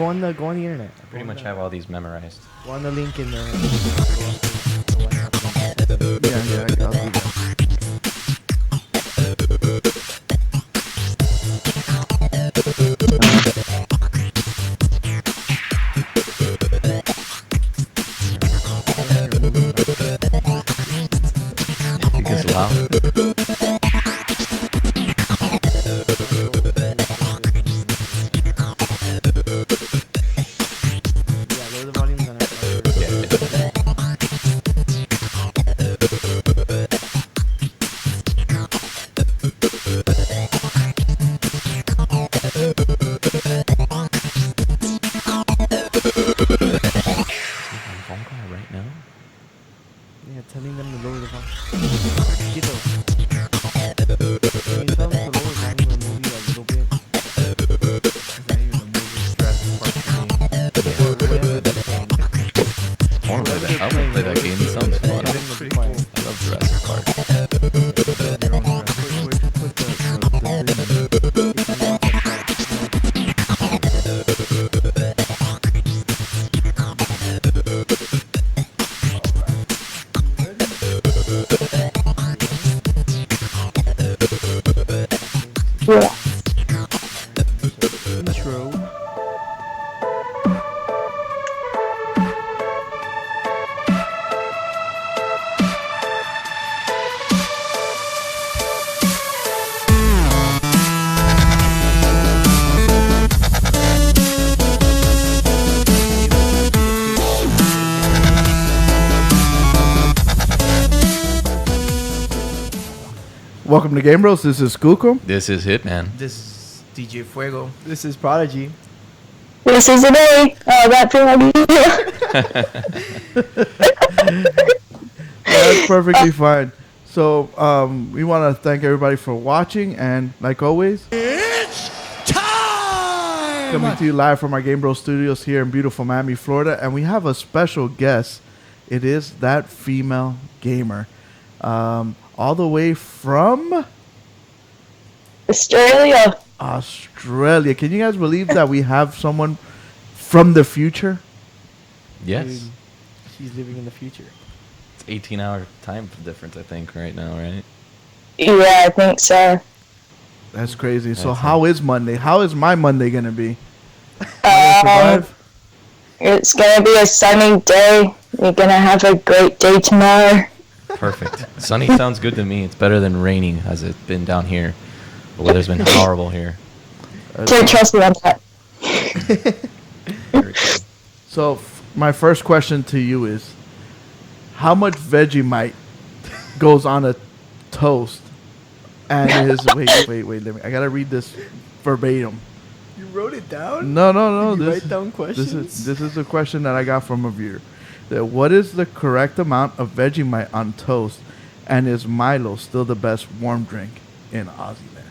Go on the internet. I pretty much have all these memorized. Go on the link in the. Yeah, I'll do that. Because loud. Yeah, lower the volume on it. Phone call right now. Yeah, telling them to lower the volume. Quito. Can you tell them to lower the volume of the movie a little bit? It's not even a movie, it's Jurassic Park to me. Or whatever they're saying. I want to play that. I want to play that game. It sounds fun. Everything will be quiet. I love Jurassic Park. Your own Jurassic. Put the Yeah. intro. Welcome to GameBros. This is Kuko. This is Hitman. This is DJ Fuego. This is Prodigy. This is the day. That feel like That's perfectly fine. So we want to thank everybody for watching, and like always, It's time! coming to you live from our GameBros studios here in beautiful Miami, Florida, and we have a special guest. It is that female gamer, all the way from Australia. Australia. Can you guys believe that we have someone from the future? Yes. She's living in the future. It's 18-hour time difference, I think, right now, right? Yeah, I think so. That's crazy. So That's how is Monday? How is my Monday gonna be? Survive? It's gonna be a sunny day. You're gonna have a great day tomorrow. Perfect. Sunny sounds good to me. It's better than raining, as it's been down here. The weather's been horrible here. Can't trust me on that. Very cool. So my first question to you is, how much Vegemite goes on a toast? And is wait. Let me. I gotta read this verbatim. You wrote it down? No. Did you write down questions? This is a question that I got from a viewer. That what is the correct amount of Vegemite on toast? And is Milo still the best warm drink in Aussie land?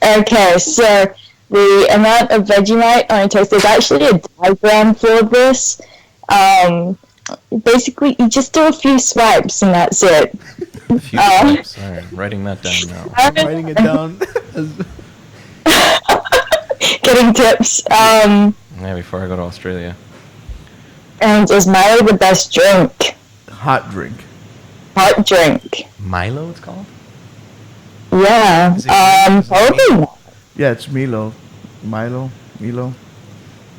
Okay, so the amount of Vegemite on a toast, there's actually a diagram for this. Basically, you just do a few swipes and that's it. A few swipes. All right, I'm writing that down now. I'm writing it down. Getting tips. Yeah, before I go to Australia. And is Milo the best drink? Hot drink. Hot drink. Milo, it's called? Yeah. Is it Probably not. Yeah, it's Milo. Milo.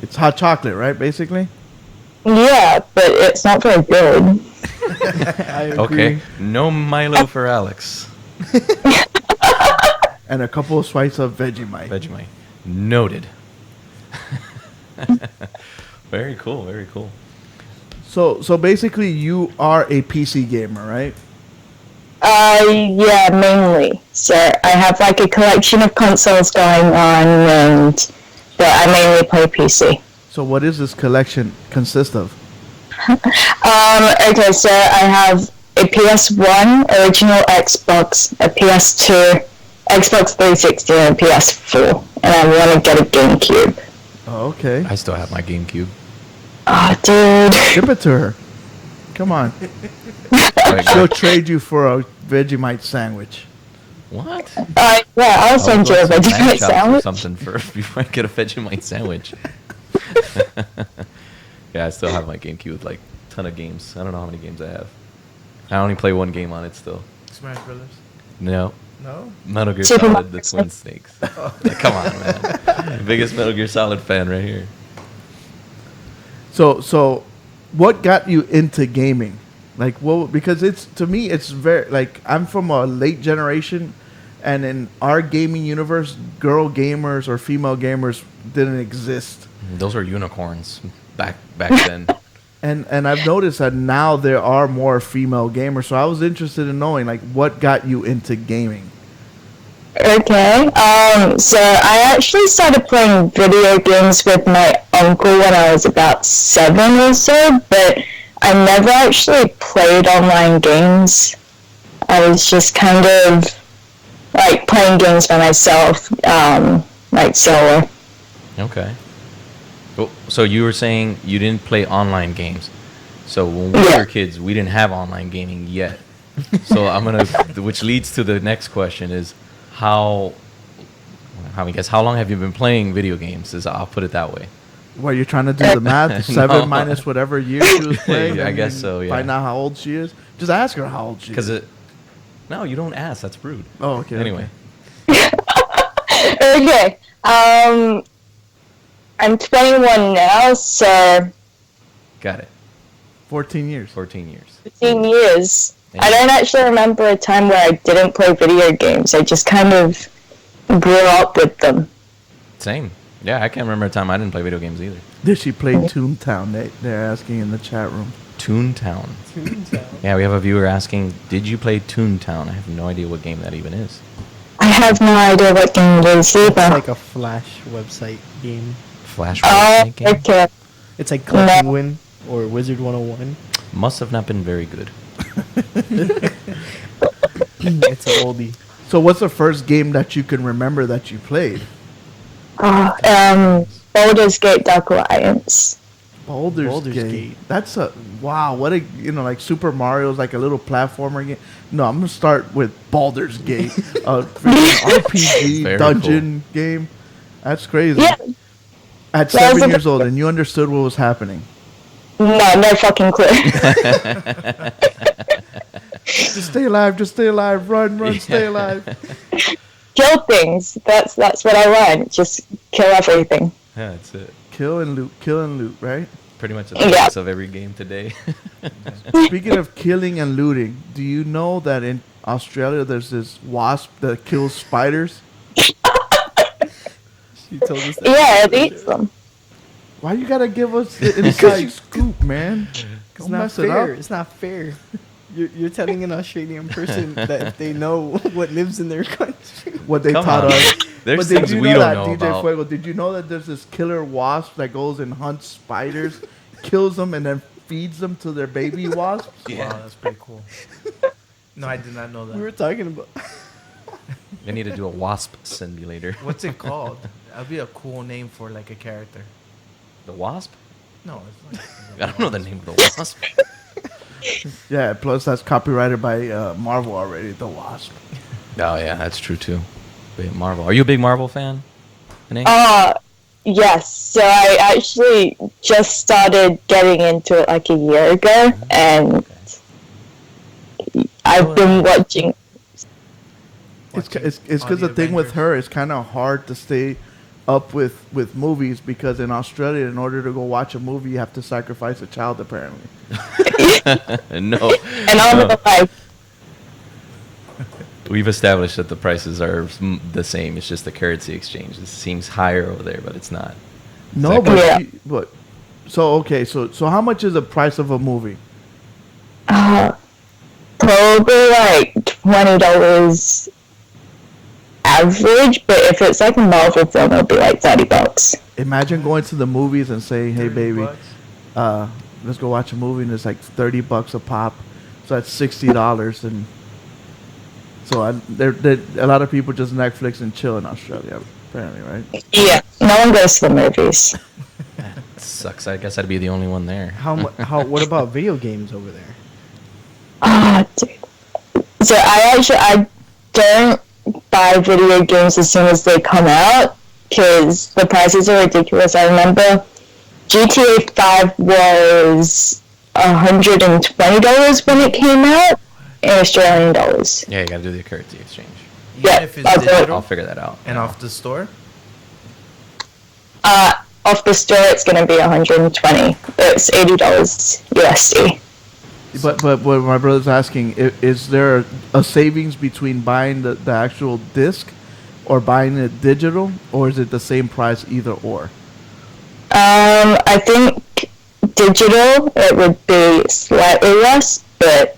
It's hot chocolate, right? Basically. Yeah, but it's not very good. I agree. Okay, no Milo for Alex. And a couple of swipes of Vegemite. Vegemite. Noted. Very cool, very cool. So basically, you are a PC gamer, right? Yeah, mainly. So I have like a collection of consoles going on, but I mainly play PC. So what does this collection consist of? Okay, so I have a PS1 original Xbox, a PS2, Xbox 360, and a PS4, and I want to get a GameCube. Oh, okay. I still have my GameCube. Oh, dude. Give it to her. Come on. Like, She'll trade you for a Vegemite sandwich. What? Yeah, I'll send you a go to some lamb Vegemite chops or sandwich. something first before I get a Vegemite sandwich. Yeah, I still have my GameCube with like a ton of games. I don't know how many games I have. I only play one game on it still. Smash Brothers. No. No. Metal Gear Super Solid, Mario the Twin Snakes. Come on, man. Biggest Metal Gear Solid fan right here. So, what got you into gaming? Like, what? Because it's to me, it's very like I'm from a late generation, and in our gaming universe, girl gamers or female gamers didn't exist. Those were unicorns back then. And I've noticed that now there are more female gamers. So I was interested in knowing like what got you into gaming. Okay. So I actually started playing video games with my uncle when I was about 7 or so, but I never actually played online games. I was just kind of like playing games by myself, like solo. Okay. Well, so you were saying you didn't play online games. So when we Yeah. were kids, we didn't have online gaming yet. So which leads to the next question is how long have you been playing video games? I'll put it that way. What you're trying to do the math? 7 No. minus whatever year she was playing. Yeah, I guess mean, so, yeah. Find out how old she is. Just ask her how old she is. Because no, you don't ask. That's rude. Oh, okay. Anyway, Okay. I'm 21 now, so got it. 14 years. 14 years. 15 years. Yeah. I don't actually remember a time where I didn't play video games. I just kind of grew up with them. Same. Yeah, I can't remember a time I didn't play video games either. Did she play Toontown? They're asking in the chat room. Toontown. Yeah, we have a viewer asking, did you play Toontown? I have no idea what game that even is. I have no idea what game it is It's either. like a Flash website game. Flash Oh, website game? okay. It's like Club Penguin or Wizard 101. Must have not been very good. It's an oldie. So what's the first game that you can remember that you played? Baldur's Gate Dark Alliance. Baldur's Gate. That's a wow. What a like Super Mario's like a little platformer game. No, I'm gonna start with Baldur's Gate, a freaking RPG Very dungeon game. That's crazy. Yeah. At That was 7 a- years old, and you understood what was happening. No fucking clue. Just stay alive. Just stay alive. Run. Stay alive. Kill things. That's what I learned. Just kill everything. Yeah, that's it. Kill and loot. Right. Pretty much the Yeah. basis of every game today. Speaking of killing and looting, do you know that in Australia there's this wasp that kills spiders? She told us that. Yeah, it eats them. Why you gotta give us the inside scoop, man? It's Don't not mess it fair. up. It's not fair. You're telling an Australian person that if they know what lives in their country. What they Come taught on. us. There's But did things you we know don't that, know DJ about. Fuego? Did you know that there's this killer wasp that goes and hunts spiders, kills them, and then feeds them to their baby wasps? Wow, that's pretty cool. No, I did not know that. We were talking about. They need to do a wasp simulator. What's it called? That'd be a cool name for like a character. The wasp? No, it's like I don't know the name of the wasp. Yeah. Plus, that's copyrighted by Marvel already. The Wasp. Oh yeah, that's true too. Big Marvel. Are you a big Marvel fan? Renee? Yes. So I actually just started getting into it like a year ago, and I've been watching. It's Watching because all the the thing with Avengers. her, it's kind of hard to stay up with movies because in Australia, in order to go watch a movie, you have to sacrifice a child. Apparently. No. And I'm no. like, We've established that the prices are the same. It's just the currency exchange. It seems higher over there, but it's not. No, Exactly. but Yeah. so okay, so how much is the price of a movie? probably like $20 average, but if it's like a Marvel film, it'll be like $30. Imagine going to the movies and saying, "Hey, 30 baby, bucks. let's go watch a movie," and it's like $30 a pop, so that's $60, and so a lot of people just Netflix and chill in Australia, apparently, right? Yeah, no one goes to the movies. Sucks. I guess I'd be the only one there. What about video games over there? Dude. So I don't buy video games as soon as they come out because the prices are ridiculous. I remember GTA 5 was $120 when it came out in Australian dollars. Yeah, you gotta do the currency exchange. Even Yeah, if it's I'll do it. I'll digital figure that out. and off the store. Off the store, it's going to be $120. It's $80 USD. But what my brother's asking, is there a savings between buying the actual disc or buying it digital, or is it the same price either or? I think digital, it would be slightly less, but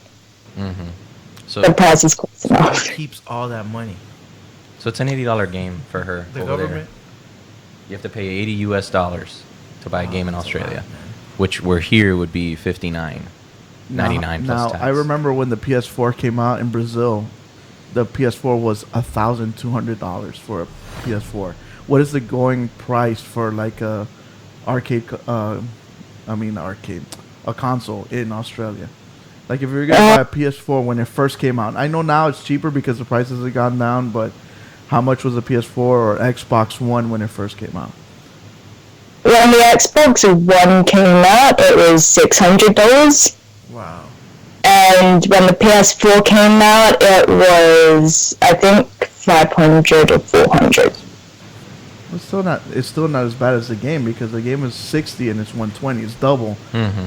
So, the price is close Who enough. keeps all that money? so it's an $80 game for her. The over there. government. You have to pay $80 US to buy a game in Australia, which where here would be $59.99 plus Now, tax. I remember when the PS4 came out in Brazil, the PS4 was $1,200 for a PS4. What is the going price for like a arcade? A console in Australia? Like if you're gonna buy a PS4 when it first came out, I know now it's cheaper because the prices have gone down, but how much was a PS4 or Xbox One when it first came out? When the Xbox One came out, it was $600. Wow. And when the PS4 came out, it was, I think, 500 or 400. It's still not as bad as the game because the game is 60 and it's 120. It's double.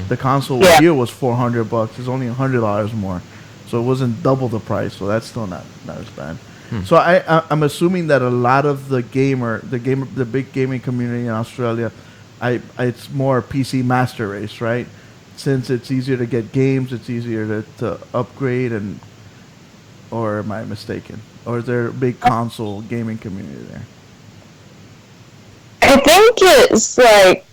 The console Yeah. here was $400. It's only $100 more, so it wasn't double the price. So that's still not as bad. So I'm assuming that a lot of the big gaming community in Australia, it's more PC master race, right? Since it's easier to get games, it's easier to upgrade, or am I mistaken? Or is there a big console gaming community there? I think it's like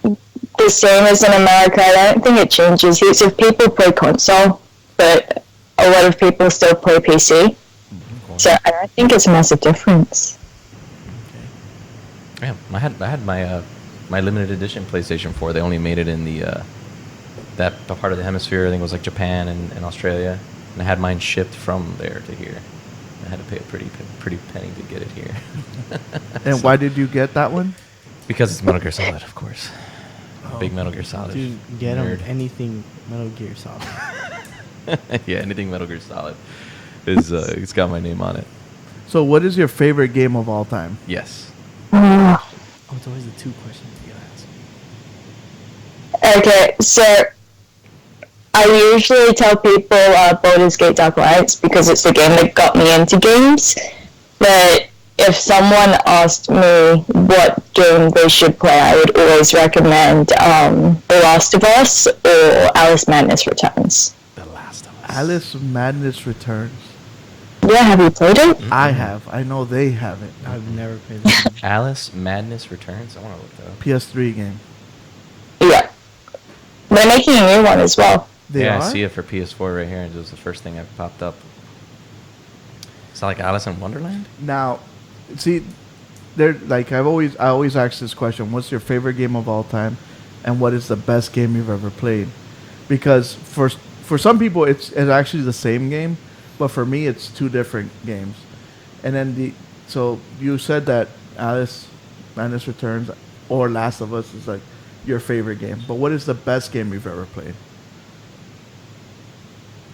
the same as in America. I don't think it changes. Heaps of people play console, but a lot of people still play PC. So I don't think it's a massive difference. Yeah, I had my limited edition PlayStation 4. They only made it in the part of the hemisphere. I think it was like Japan and Australia, and I had mine shipped from there to here. I had to pay a pretty penny to get it here. And why did you get that one? Because it's Metal Gear Solid, of course. Big Metal Gear Solid. Dude, get him nerd. anything Metal Gear Solid. Yeah, anything Metal Gear Solid is it's got my name on it. So, what is your favorite game of all time? Yes. Oh, it's always the two questions you gotta ask. Okay, so I usually tell people Baldur's Gate Dark Alliance because it's the game that got me into games. But if someone asked me what game they should play, I would always recommend The Last of Us or Alice Madness Returns. The Last of Us. Alice Madness Returns. Yeah, have you played it? I have. I know they haven't. I've never played this game. Alice Madness Returns. I want to look that up. PS3 game. Yeah. They're making a new one as well. They Yeah, are? I see it for PS4 right here. It was the first thing that popped up. It's like Alice in Wonderland. Now, see, they're like I always ask this question: what's your favorite game of all time, and what is the best game you've ever played? Because for some people it's actually the same game, but for me it's two different games. And then so you said that Alice Madness Returns or Last of Us is like your favorite game, but what is the best game you've ever played?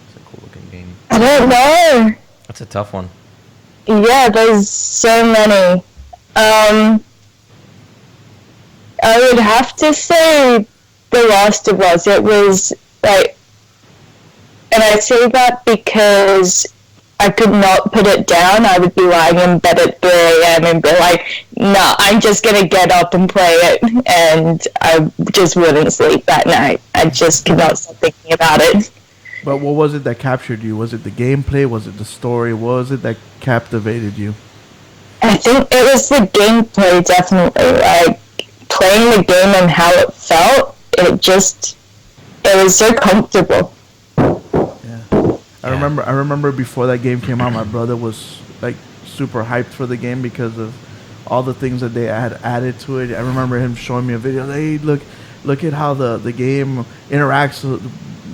It's a cool looking game. I don't know. That's a tough one. Yeah, there's so many. I would have to say The Last of Us. It was like, and I say that because I could not put it down. I would be lying in bed at 3 a.m. and be like, nah, I'm just gonna get up and play it. And I just wouldn't sleep that night. I just could not stop thinking about it. But what was it that captured you? Was it the gameplay? Was it the story? What was it that captivated you? I think it was the gameplay, definitely. Like, playing the game and how it felt, it was so comfortable. I remember before that game came out, my brother was like super hyped for the game because of all the things that they had added to it. I remember him showing me a video. Hey, look at how the game interacts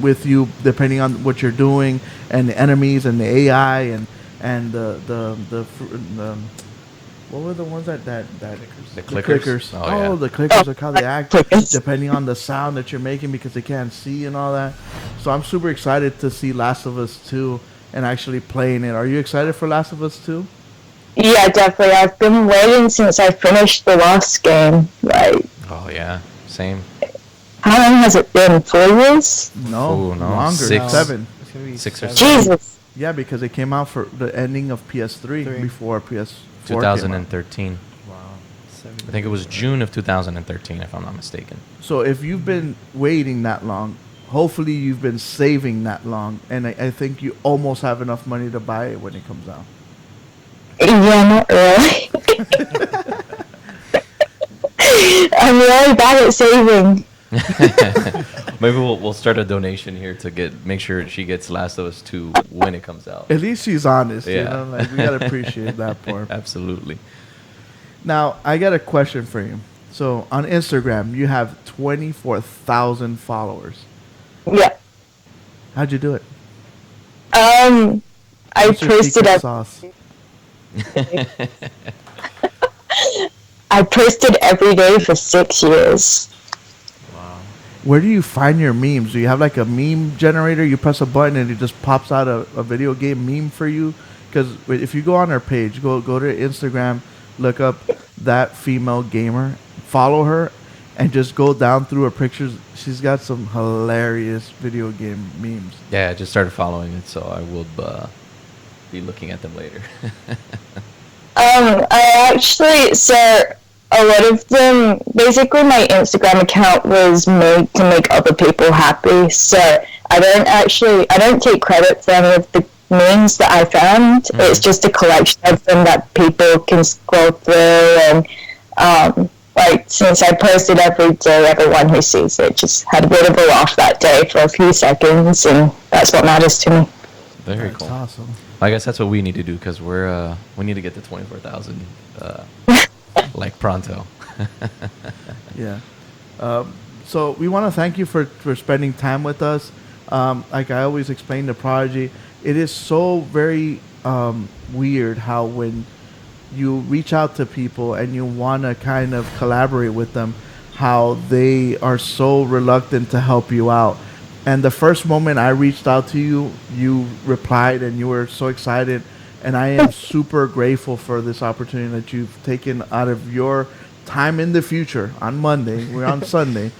with you depending on what you're doing, and the enemies and the AI, and and the what were the ones that The the clickers? clickers. Oh, yeah. The clickers are how they act Clickers. depending on the sound that you're making because they can't see and all that. So I'm super excited to see Last of Us 2 and actually playing it. Are you excited for Last of Us 2? Yeah, definitely. I've been waiting since I finished the last game. Like, Oh yeah, same. how long has it been? 4 years? No, Oh, no. longer. 6. 7. It's gonna be 6 or 7. Jesus. Yeah, because it came out for the ending of PS3 Three. before PS4 came out. 2013. Wow. 7 I think it was June of 2013, if I'm not mistaken. So if you've been waiting that long, hopefully you've been saving that long, and I think you almost have enough money to buy it when it comes out. Yeah, not really. I'm really bad at saving. Maybe we'll start a donation here to make sure she gets Last of Us 2 when it comes out. At least she's honest, you Yeah. know. Like we gotta appreciate that part. Absolutely. Now I got a question for you. So on Instagram, you have 24,000 followers. Yeah. How'd you do it? I What's your posted secret a sauce. I posted every day for 6 years. Wow. Where do you find your memes? Do you have like a meme generator? You press a button and it just pops out a video game meme for you? Because if you go on her page, go to Instagram, look up that female gamer, follow her, and just go down through her pictures. She's got some hilarious video game memes. Yeah, I just started following it, so I will be looking at them later. I actually, so a lot of them, basically my Instagram account was made to make other people happy, so I don't take credit for any of the memes that I found. Mm-hmm. It's just a collection of them that people can scroll through, and like, since I posted every day, everyone who sees it just had a bit of a laugh that day for a few seconds, and that's what matters to me. Very That's cool. awesome. I guess that's what we need to do because we need to get to 24,000 like pronto. Yeah. So we want to thank you for spending time with us. Like I always explain to Prodigy, it is so very weird how when you reach out to people and you want to kind of collaborate with them, how they are so reluctant to help you out. And the first moment I reached out to you, you replied and you were so excited. And I am super grateful for this opportunity that you've taken out of your time in the future on Monday. We're on Sunday.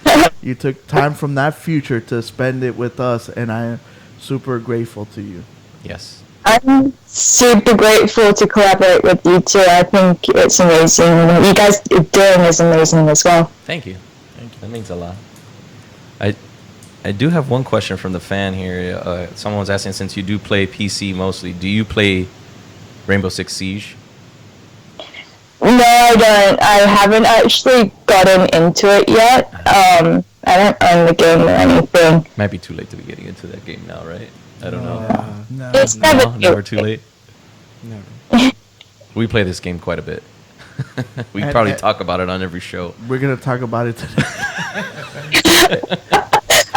You took time from that future to spend it with us. And I am super grateful to you. Yes. I'm super grateful to collaborate with you two. I think it's amazing. What you guys are doing is amazing as well. Thank you. That means a lot. I do have one question from the fan here. Someone was asking, since you do play PC mostly, do you play Rainbow Six Siege? No, I don't. I haven't actually gotten into it yet. I don't own the game or anything. Might be too late to be getting into that game now, right? I don't know. No. It's No, never never too late. Never. We play this game quite a bit. We And- probably and- talk about it on every show. We're going to talk about it today.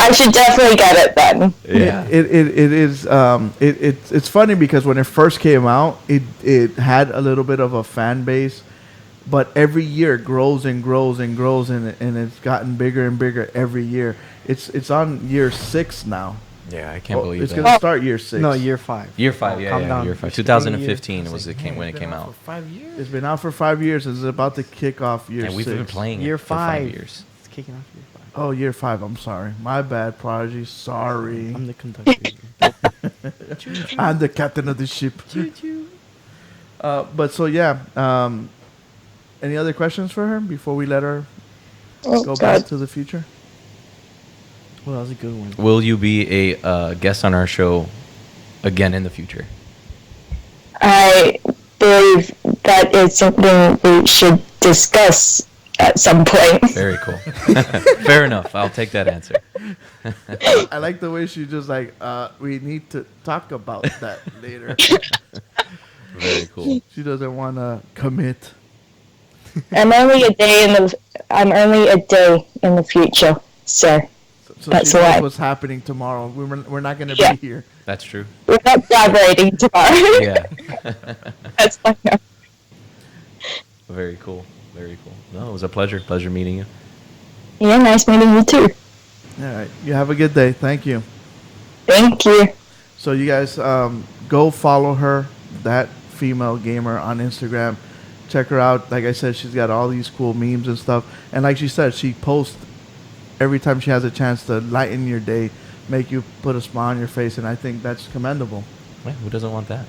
I should definitely get it then. Yeah. It is it's funny because when it first came out, it had a little bit of a fan base, but every year it grows and grows and grows, and it's gotten bigger and bigger every year. It's on year 6 now. Yeah, I can't believe It's that. gonna start year 6. No, year 5. Year 5, Calm yeah, down. year 5. It's been a 2015 year. was It's it came like, when it man, came been out. For 5 years. It's been out for 5 years. It's about to kick off year And 6. we've been playing Year it for 5 5. years. It's kicking off year 5. Oh, year 5. I'm sorry. My bad, Prodigy. Sorry. I'm the conductor. I'm the captain of the ship. But so yeah. Any other questions for her before we let her Oh, go back God. to the future? Well, that was a good one. Will you be a guest on our show again in the future? I believe that is something we should discuss at some point. Very cool. Fair enough. I'll take that answer. I like the way she just like, we need to talk about that later. Very cool. She doesn't want to commit. I'm only a day in the future, so So That's she knows why. what's happening tomorrow. We're not going to Yeah. be here. That's true. We're not collaborating tomorrow. Yeah. That's fine. Very cool. Very cool. No, it was a pleasure. Pleasure meeting you. Yeah, nice meeting you too. All right. You have a good day. Thank you. Thank you. So you guys go follow her, that female gamer, on Instagram. Check her out. Like I said, she's got all these cool memes and stuff. And like she said, she posts every time she has a chance to lighten your day, make you put a smile on your face, and I think that's commendable. Yeah, who doesn't want that?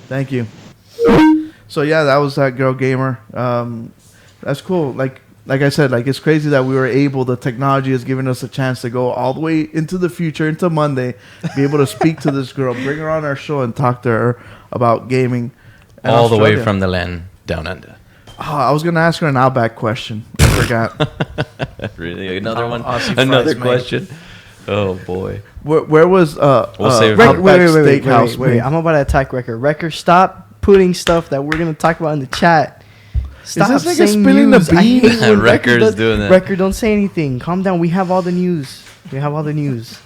Thank you. So yeah, that was that girl gamer. That's cool. Like I said, like it's crazy that we were able. The technology has given us a chance to go all the way into the future, into Monday, be able to speak to this girl, bring her on our show, and talk to her about gaming. in All the way Australia. from the land down under. Oh, I was gonna ask her an Outback question. I forgot. Really? Another one? Aussie Another fries, mate. question? Oh, boy. Where was We'll save Outback it. Steakhouse? wait. I'm about to attack Wrecker. Wrecker, stop putting stuff that we're gonna talk about in the chat. Stop this nigga saying spilling the news. I hate beans? when Wrecker's does- doing that. Wrecker, don't say anything. Calm down. We have all the news. We have all the news.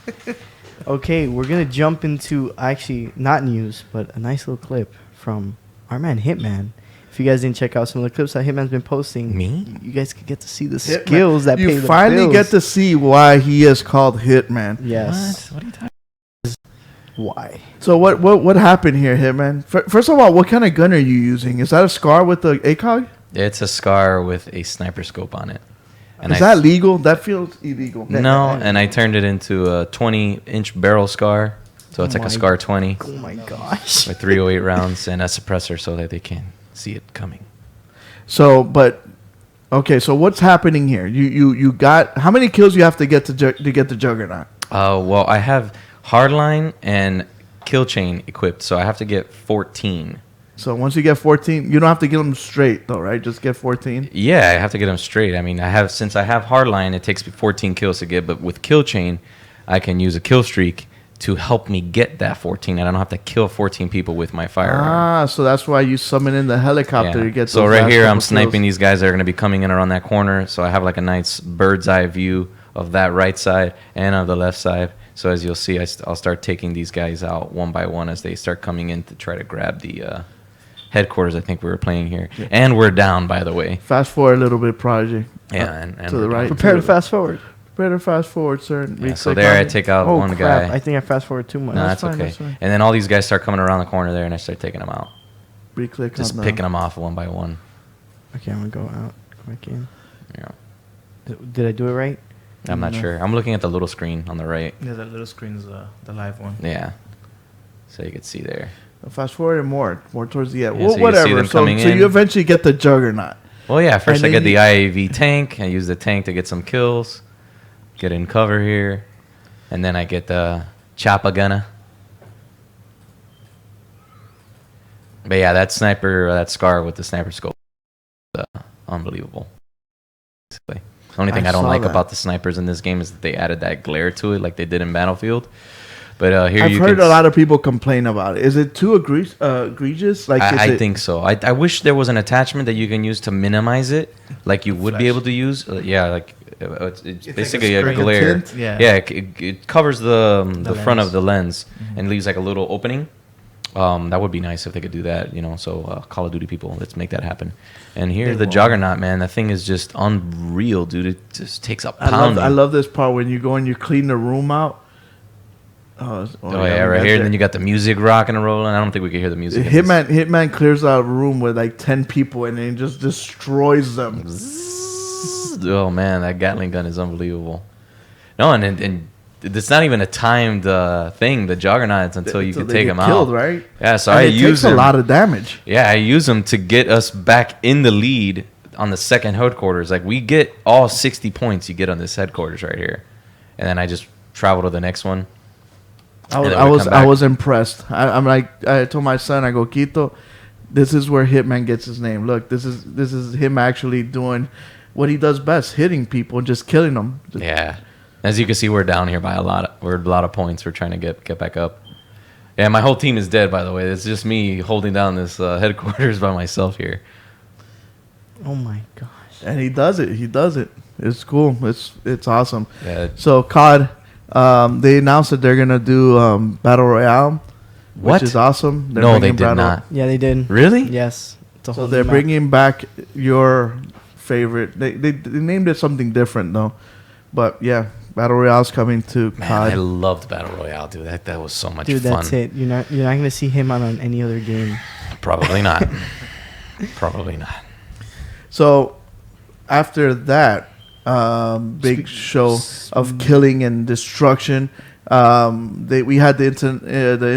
Okay, we're gonna jump into actually not news, but a nice little clip from our man Hitman. If you guys didn't check out some of the clips that Hitman's been posting, Me? you guys could get to see the Hitman. skills that pay You the finally bills. get to see why he is called Hitman. Yes. What are you talking Why? So what happened here, Hitman? First of all, what kind of gun are you using? Is that a SCAR with the ACOG? It's a SCAR with a sniper scope on it. And Is that legal? That feels illegal. No, and I turned it into a 20-inch barrel SCAR. So it's Oh like a my- SCAR 20 Oh my gosh. with 308 rounds and a suppressor so that they can see it coming. So, but okay. So what's happening here? You got how many kills you have to get to get the Juggernaut? Well, I have hardline and kill chain equipped, so I have to get 14. So once you get 14, you don't have to get them straight though, right? Just get 14. Yeah, I have to get them straight. I mean, since I have hardline, it takes me 14 kills to get, but with kill chain, I can use a kill streak to help me get that 14, and I don't have to kill 14 people with my firearm. Ah, so that's why you summon in the helicopter to get. So those right last here, I'm couple sniping kills. these guys that are going to be coming in around that corner. So I have like a nice bird's eye view of that right side and of the left side. So as you'll see, I'll start taking these guys out one by one as they start coming in to try to grab the headquarters. I think we were playing here, and we're down, by the way. Fast forward a little bit, Prodigy. Yeah, and to we're the right. down. Prepare to fast forward. Prepare to fast forward, sir. Yeah, so Re-click there on I it. take out Oh one crap! guy. I think I fast forward too much. No, That's that's fine, okay. that's fine. And then all these guys start coming around the corner there, and I start taking them out. Re-click Just on the- picking them off one by one. Okay, I'm gonna go out. Go back in. Yeah. Did I do it right? I'm not No. sure. I'm looking at the little screen on the right. Yeah, that little screen's the live one. Yeah. So you can see there. Fast forward and more towards the end. Yeah, well, so you see whatever. them So, coming so in. you eventually get the Juggernaut. Well, yeah. First, And I then get the you- IAV tank. I use the tank to get some kills, get in cover here, and then I get the choppa gunner. But yeah, that sniper, that SCAR with the sniper scope, unbelievable. Basically, the only thing I I don't saw like that. about the snipers in this game is that they added that glare to it, like they did in Battlefield. But here I've you heard can a lot of people complain about it. Is it too egregious? Like, is I it, think so. I wish there was an attachment that you can use to minimize it, like you would be Flash. able to use. Yeah, like it's like basically a a screen. glare. Tint? Yeah. Yeah, it covers the front lens. of the lens and leaves like a little opening. That would be nice if they could do that, you know. So Call of Duty people, let's make that happen. And here, They the won't. Juggernaut, man, that thing is just unreal, dude. It just takes a I pound. love this part when you go and you clean the room out. Oh yeah, right here. And then you got the music rocking and rolling. I don't think we can hear the music. in this. Hitman clears out a room with like 10 people and then just destroys them. Oh man, that Gatling gun is unbelievable. No, and it's not even a timed thing. The Juggernauts until you So can they take get them killed, out. right? Yeah, so And I it use takes a them. lot of damage. Yeah, I use them to get us back in the lead on the second headquarters. Like we get all 60 points you get on this headquarters right here, and then I just travel to the next one. I And then we was come I back. was impressed. I'm like I told my son, I go, Quito, this is where Hitman gets his name. Look, this is him actually doing what he does best, hitting people and just killing them. Yeah, as you can see, we're down here by a lot. We're a lot of points. We're trying to get back up. Yeah, my whole team is dead. By the way, it's just me holding down this headquarters by myself here. Oh my gosh. And he does it. He does it. It's cool. It's awesome. Yeah. So COD, they announced that they're gonna do Battle Royale, What? which is awesome. They're No, they bringing did not. Yeah, they did. Really? Yes. It's a So whole they're new map. bringing back your favorite. They named it something different though, but yeah, Battle Royale's coming to Man, COD. I loved Battle Royale, dude. That was so much Dude, fun. that's it. You're not gonna see him on any other game. Probably not. Probably not. So after that big show of killing and destruction, we had the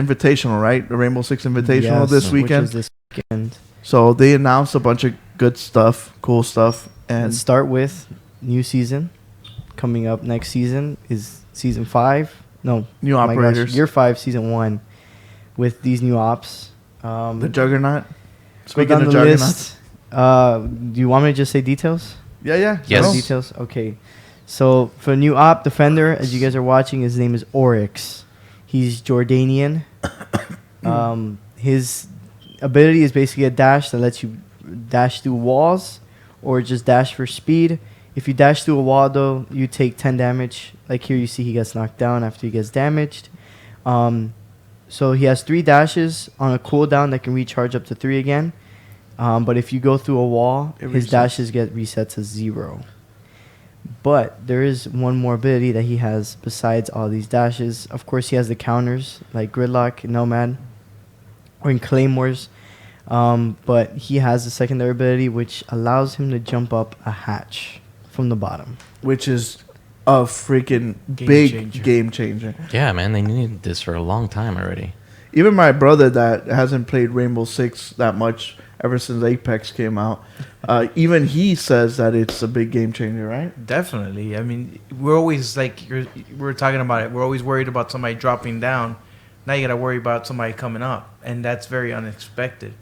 Invitational, right? The Rainbow Six Invitational Yes, this which weekend. was this weekend. So they announced a bunch of good stuff, cool stuff, and Let's start with new season. Coming up next season is season 5. No, new oh my gosh, operators. year 5, season 1, with these new ops. The Juggernaut. Go Speaking down of the Juggernauts. list. Do you want me to just say details? Yeah. Yes. No. Details. Okay. So for new op defender, as you guys are watching, his name is Oryx. He's Jordanian. His ability is basically a dash that lets you dash through walls, or just dash for speed. If you dash through a wall, though, you take 10 damage. Like here, you see he gets knocked down after he gets damaged. So he has 3 dashes on a cooldown that can recharge up to 3 again. But if you go through a wall, It his resets. dashes get reset to 0. But there is one more ability that he has besides all these dashes. Of course, he has the counters like Gridlock, Nomad, or in Claymores. But he has a secondary ability which allows him to jump up a hatch from the bottom. Which is a freaking Game big changer. game changer. Yeah, man, they needed this for a long time already. Even my brother that hasn't played Rainbow Six that much ever since Apex came out, even he says that it's a big game changer, right? Definitely. I mean, we're always like we're talking about it. We're always worried about somebody dropping down. Now you got to worry about somebody coming up, and that's very unexpected.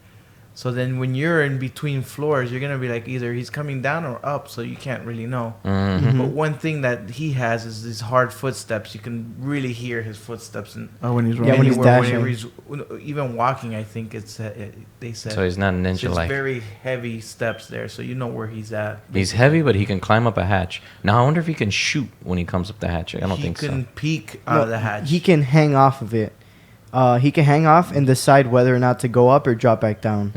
So then when you're in between floors, you're going to be like either he's coming down or up, so you can't really know. Mhm. But one thing that he has is these hard footsteps. You can really hear his footsteps. And Oh, when he's Yeah, running. when he's whenever dashing. even walking, I think they said. So he's not So ninja it's like. very heavy steps there, so you know where he's at. He's heavy, but he can climb up a hatch. Now I wonder if he can shoot when he comes up the hatch. I don't he think can so. peek out No, of the hatch. He can hang off of it. He can hang off and decide whether or not to go up or drop back down.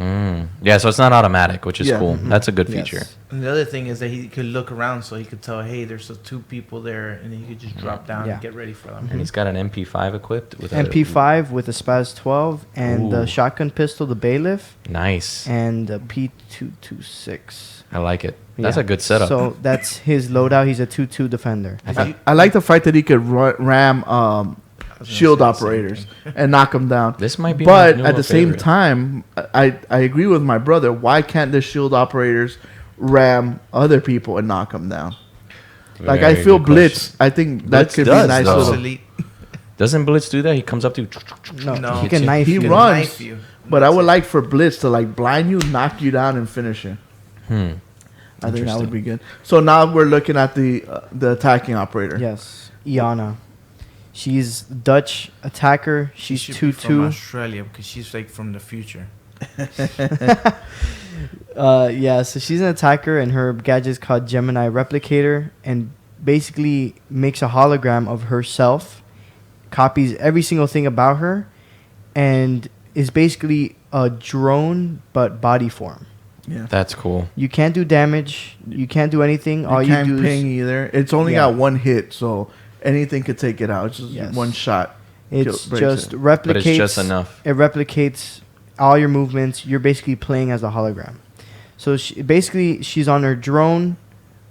Yeah, so it's not automatic, which is Yeah. cool. That's a good Yes. feature. And the other thing is that he could look around, so he could tell, hey, there's 2 people there, and then he could just drop down Yeah. and get ready for them. And he's got an MP5 equipped with MP5 with a Spaz 12 and Ooh. the shotgun pistol, the Bailiff, Nice. and the P226. I like it. That's Yeah. a good setup. So that's his loadout. He's a 2-2 defender. I like the fact that he could ram was gonna shield say the same operators and knock them down. This might be But my at new the same favorite. time, I agree with my brother. Why can't the shield operators ram other people and knock them down? Like I Very feel good Blitz. question. I think that Blitz could be does, a nice though. little. Obsolete. Doesn't Blitz do that? He comes up to No, No. he can knife He you. Can runs, knife you. but I That's would it. like for Blitz to like blind you, knock you down, and finish you. I think that would be good. So now we're looking at the attacking operator. Yes, Iana. She's Dutch attacker. She She's should be from 2-2. Australia because she's like from the future. Yeah, so she's an attacker, and her gadget is called Gemini Replicator, and basically makes a hologram of herself, copies every single thing about her, and is basically a drone but body form. Yeah. That's cool. You can't do damage. You can't do anything. All You you can't do ping is either. It's only Yeah. got one hit, so anything could take it out. It's just Yes. one shot. it's breaks just it. replicates. But it's just enough. It replicates all your movements. You're basically playing as a hologram. So basically, she's on her drone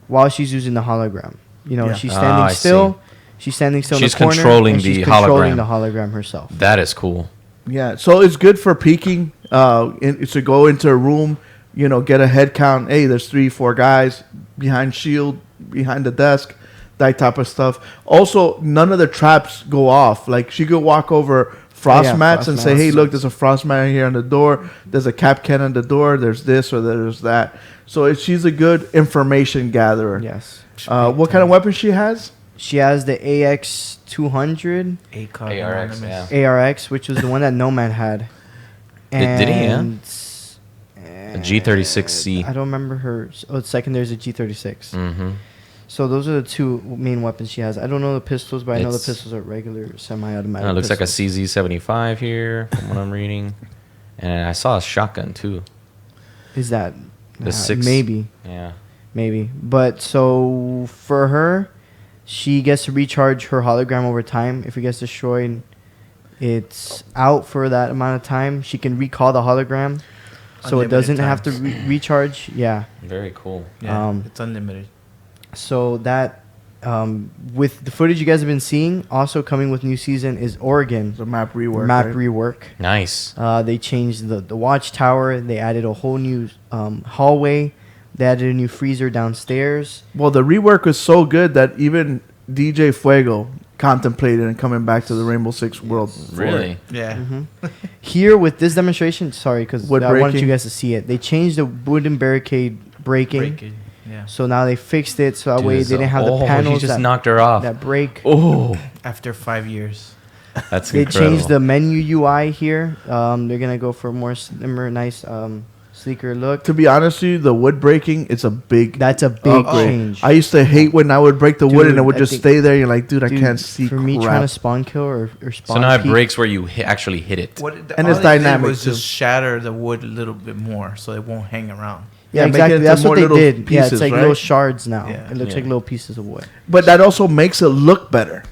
while she's using the hologram. You know, Yeah. she's Ah, standing I still. She's standing still She's in the corner. controlling and she's the controlling hologram. the hologram herself. That is cool. Yeah, so it's good for peeking. To go into a room, get a head count. Hey, there's 3-4 guys behind shield, behind the desk, that type of stuff. Also, none of the traps go off. Like she could walk over frost Yeah, mats frost and say, mats. "Hey, look, there's a frost mat here on the door. There's a cap can on the door. There's this or there's that." So she's a good information gatherer. Yes. What kind of weapon she has? She has the AX200 ACOG ARX, Anonymous. yeah. ARX, which was the one that Nomad had. Did he, yeah? And Did G36C. I don't remember her. Oh, second there's a G36. Mm-hmm. So those are the two main weapons she has. I don't know the pistols, but I know the It's- pistols are regular semi-automatic. It looks like a pistols. CZ75 here, from what I'm reading. And I saw a shotgun too. Is that The 6. maybe? Yeah. Maybe. But so for her, she gets to recharge her hologram over time. If it gets destroyed, it's out for that amount of time. She can recall the hologram, so it Unlimited doesn't have to times. recharge. Yeah. Very cool. Yeah, Um, it's unlimited. So that with the footage you guys have been seeing, also coming with new season is Oregon. The map rework. Map right? rework. Nice. They changed the watchtower. They added a whole new hallway. They added a new freezer downstairs. Well, the rework was so good that even DJ Fuego contemplated and coming back to the Rainbow Six world. for it. Really? Yeah. Here with this demonstration, sorry, because Wood I wanted breaking. you guys to see it. They changed the wooden barricade breaking. Breaking. Yeah. So now they fixed it so that Dude, way it's they didn't have the he panels just that, knocked her off. that break. Oh, After 5 years. that's They incredible. changed the menu UI here. They're gonna go for a more slimmer, nice, sleeker look. To be honest with you, the wood breaking, it's a big That's a big upgrade. change. I used to hate when I would break the wood Dude, and it would I just think- stay there. You're like, dude, I Dude, can't see for me crap. trying to spawn kill or spawn. So now it peek, breaks where you actually hit it. What And all it's they did dynamic, was too. just shatter the wood a little bit more so it won't hang around. Yeah, Yeah, make it exactly. into That's more what they little did. Yeah, pieces, it's like right? little shards now. Yeah. It looks Yeah. like little pieces of wood. But that also makes it look better.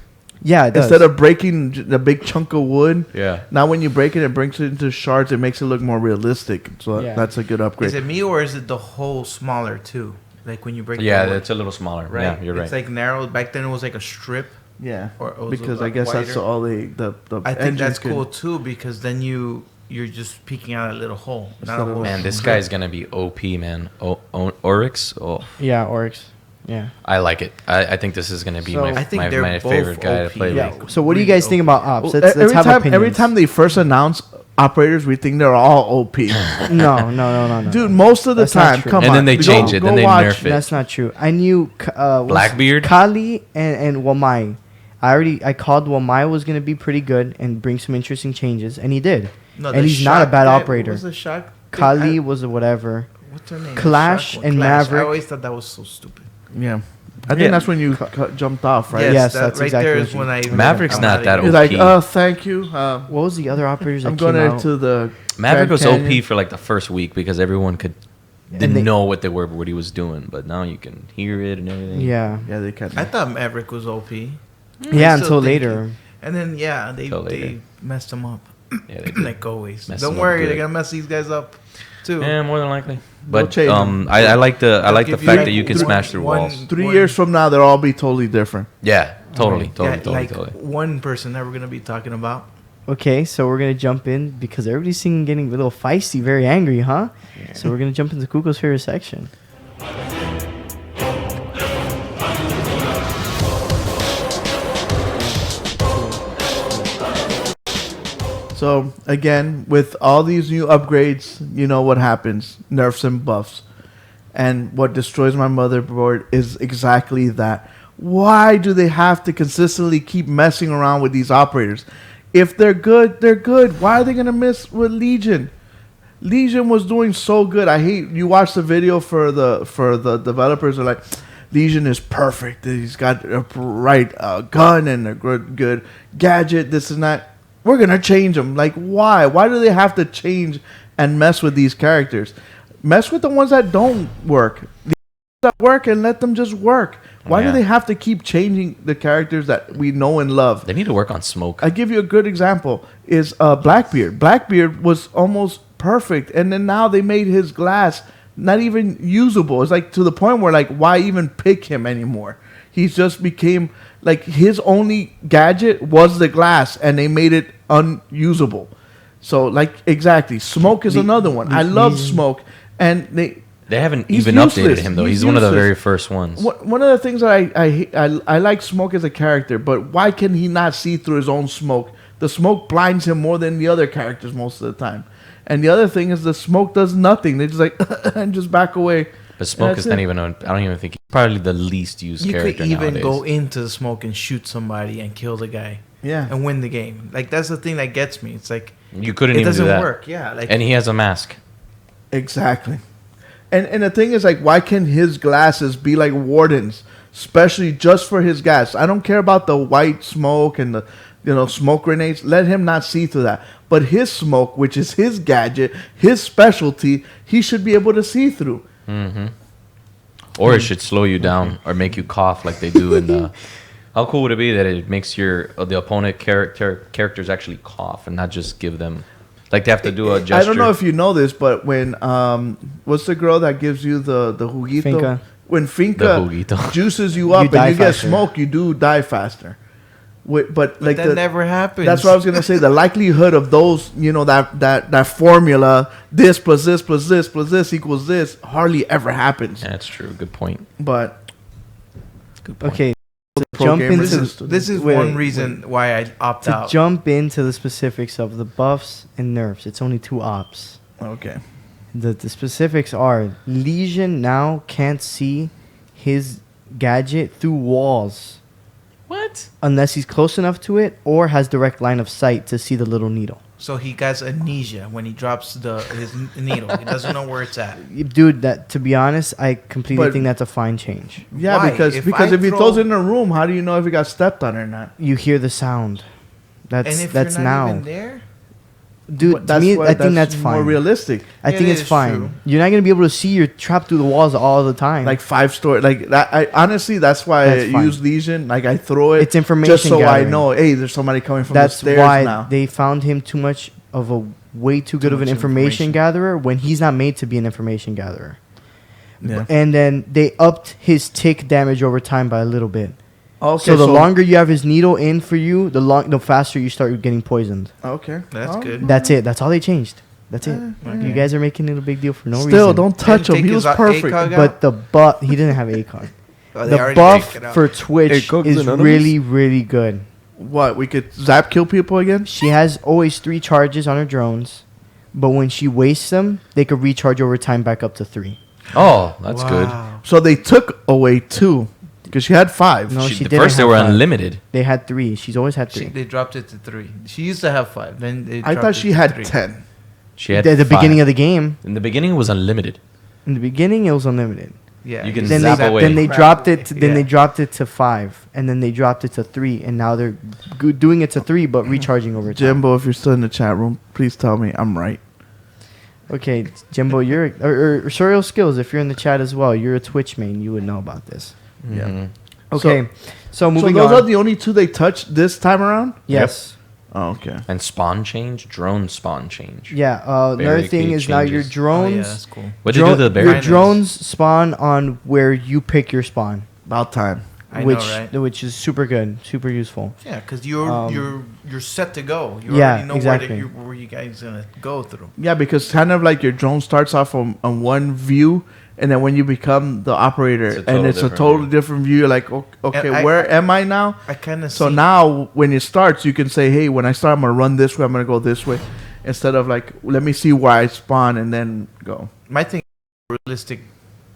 Yeah, it does. Instead of breaking the big chunk of wood, Yeah. now when you break it, it breaks it into shards. It makes it look more realistic. So Yeah. that's a good upgrade. Is it me or is it the hole smaller too? Like when you break Yeah, the wood, it's a little smaller. right? Yeah, you're right. It's like narrow. Back then it was like a strip. Yeah, Or it was because a I lot guess that's wider. all the I think engines that's can- cool too because then you're just peeking out a little hole. It's Not not a a whole Man, this strip. guy's gonna be OP, man. Oryx. Oh, Yeah, Oryx. Yeah. I like it. I think this is gonna be So- my I think my, they're my both favorite guy to OP. play. Yeah. Like. So what do you Really guys think about ops? Well, Let's have every opinions. time they first announce operators, we think they're all OP. No. Dude, most of the That's not time, true. come And on. then they Go- change it, go then they watch. nerf it. That's not true. I knew what's- Blackbeard? Kali, and Wamai. I called Wamai was gonna be pretty good and bring some interesting changes, and he did. No, and the he's not a shock bad guy- operator. What was the shock? thing? Kali I- was a whatever. What's her name? The Clash shock one. and Clash. Maverick. I always thought that was so stupid. Yeah. I Yeah. think that's when you jumped off, right? Yes, that that's right exactly there what is you- when I. Maverick's I'm not outta that here. He's like, OP. thank you. What was the other operators I'm that going came out? into the Maverick Grand was Canyon. OP for like the first week because everyone could And didn't they- know what he was doing, but now you can hear it and everything. Yeah. Yeah, they can. I thought Maverick was OP. Yeah, I still until think later. And then they Till later. they messed him up. Yeah, they did. Like always. Messed Don't him up worry, good. they're gonna mess these guys up too. Yeah, more than likely. They'll But change 'em. I like the They'll fact give you, that like, you can one- smash through one- walls. 3 one- years from now, they'll all be totally different. Yeah, totally, Okay. totally, Yeah, totally, like totally. one person that we're gonna be talking about. Okay, so we're gonna jump in because everybody's seeing getting a little feisty, very angry, huh? So we're gonna jump into Kuko's favorite section. So again, with all these new upgrades, you know what happens: nerfs and buffs. And what destroys my motherboard is exactly that. Why do they have to consistently keep messing around with these operators? If they're good, they're good. Why are they gonna mess with Legion? Legion was doing so good. I hate you watch the video for the developers are like, Legion is perfect. He's got a right gun and a good gadget. This and that. We're gonna change them. Like why? Why do they have to change and mess with these characters? Mess with the ones that don't work. The that work and let them just work. Why Yeah. do they have to keep changing the characters that we know and love? They need to work on smoke. I give you a good example is Blackbeard. Blackbeard was almost perfect, and then now they made his glass not even usable. It's like to the point where like why even pick him anymore? He's just became like his only gadget was the glass, and they made it unusable. So like exactly, Smoke is another one. I love Smoke, and They haven't He's even useless. updated him though. He's He's one of the useless. very first ones. One of the things that I like Smoke as a character, but why can he not see through his own smoke? The smoke blinds him more than the other characters most of the time. And the other thing is the smoke does nothing. They just like and just back away. But smoke That's is not it. even. I don't even think he's probably the least used You character could even nowadays. go into the smoke and shoot somebody and kill the guy Yeah. and win the game. Like that's the thing that gets me. It's like You couldn't it even doesn't do that. work. Yeah, like And he has a mask. Exactly. And the thing is, like, why can't his glasses be like Warden's, especially just for his gas? I don't care about the white smoke and the, smoke grenades. Let him not see through that. But his smoke, which is his gadget, his specialty, he should be able to see through. Mm-hmm. Or it should slow you down or make you cough like they do in the... How cool would it be that it makes the opponent characters actually cough and not just give them... Like they have to do a gesture. I don't know if you know this, but when... what's the girl that gives you the juguito? Finca. When Finca juices you up and you get smoke, you do die faster. But like that never happens. That's what I was gonna say. The likelihood of those, that formula, this plus this plus this plus this equals this, hardly ever happens. Yeah, that's true. Good point. But Good point. Okay, pro jump gamers into This is wait, one reason why I opt to out. jump into the specifics of the buffs and nerfs. It's only 2 ops. okay, The specifics are Legion now can't see his gadget through walls What? unless he's close enough to it or has direct line of sight to see the little needle. So he gets amnesia when he drops his needle. He doesn't know where it's at. Dude, that to be honest, I completely But- think that's a fine change. yeah, Why? because If because I if he throw- throws it in a room, how do you know if he got stepped on or not? You hear the sound. And That's if that's you're not now. even there, Dude, to me, I think that's more fine. realistic. I think It it's is fine. true. You're not gonna be able to see your trap through the walls all the time. Like 5-story, like that. I honestly, that's why That's I fine. use Legion. Like I throw it. It's information just so gathering. I know. Hey, there's somebody coming from That's the stairs why now. they found him too much of a way too good of an much information information. gatherer when he's not made to be an information gatherer. Yeah. And then they upped his tick damage over time by a little bit. Okay. So the longer you have his needle in for you, the faster you start getting poisoned. Okay. That's good. That's it. That's all they changed. That's it. Okay. You guys are making it a big deal for no Still, reason. don't touch him. Didn't He take was his perfect. ACOG But the buff, he didn't have ACOG. Oh, they The already buff break it out. for Twitch ACOG's is anonymous? really, really good. What? We could zap kill people again? She has always 3 charges on her drones, but when she wastes them, they could recharge over time back up to 3. Oh, that's good. Wow. So they took away 2 because she had 5. No, She- she at didn't first they have were 5. unlimited. They had 3. She's always had 3. They dropped it to 3. She used to have 5. Then they I dropped thought it she to had 3. 10. She had At the 5. beginning of the game, In the beginning, it was unlimited. in the beginning, it was unlimited. Yeah, You can Then zap they, away. then they Crap. dropped it. Then Yeah. they dropped it to 5, and then they dropped it to 3, and now they're doing it to 3, but recharging over time. Jimbo, if you're still in the chat room, please tell me I'm right. Okay, Jimbo, you're or Sorial Skills. If you're in the chat as well, you're a Twitch main. You would know about this. Yeah. Mhm. Okay, so moving so those on. are the only 2 they touched this time around? Yes. Oh, okay. And spawn change, drone spawn change. Yeah. Another thing Barricade is now your changes. Oh, drones. yeah, that's cool. What'd you do to the Your barricades? drones spawn on where you pick your spawn, About time. I which know, right? which is super good, super useful. Yeah, because you're set to go. You Yeah, already know exactly. where you guys gonna go through. Yeah, because kind of like your drone starts off on one view, and then when you become the operator, It's a and total it's a different totally view. different view. You're like, okay, And where am I now? I kind of So now when it starts, you can say, hey, when I start, I'm going to run this way, I'm going to go this way. Instead of like, let me see where I spawn and then go. my thing, realistic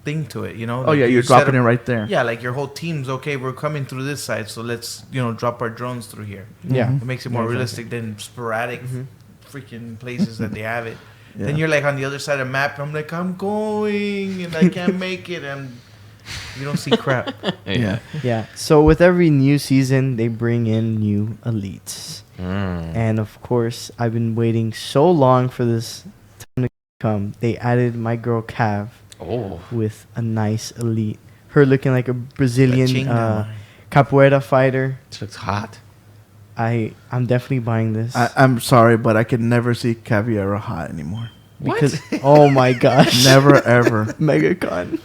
thing to it. You know. Oh, yeah, you you're set dropping it up- right there. Yeah, like your whole team's okay. We're coming through this side, so let's drop our drones through here. Yeah. Mhm. It makes it more Yeah, realistic than sporadic freaking places that they have it. Yeah. Then you're like on the other side of the map, and I'm like, I'm going, and I can't make it, and you don't see crap. Yeah. Yeah. So with every new season, they bring in new elites. Mm. And of course, I've been waiting so long for this time to come. They added my girl Cav Oh. with a nice elite. Her looking like a Brazilian Chinga, capoeira fighter. This looks hot. I'm definitely buying this. I'm sorry, but I can never see Caviera hot anymore. because oh my gosh. Never, ever. MegaCon.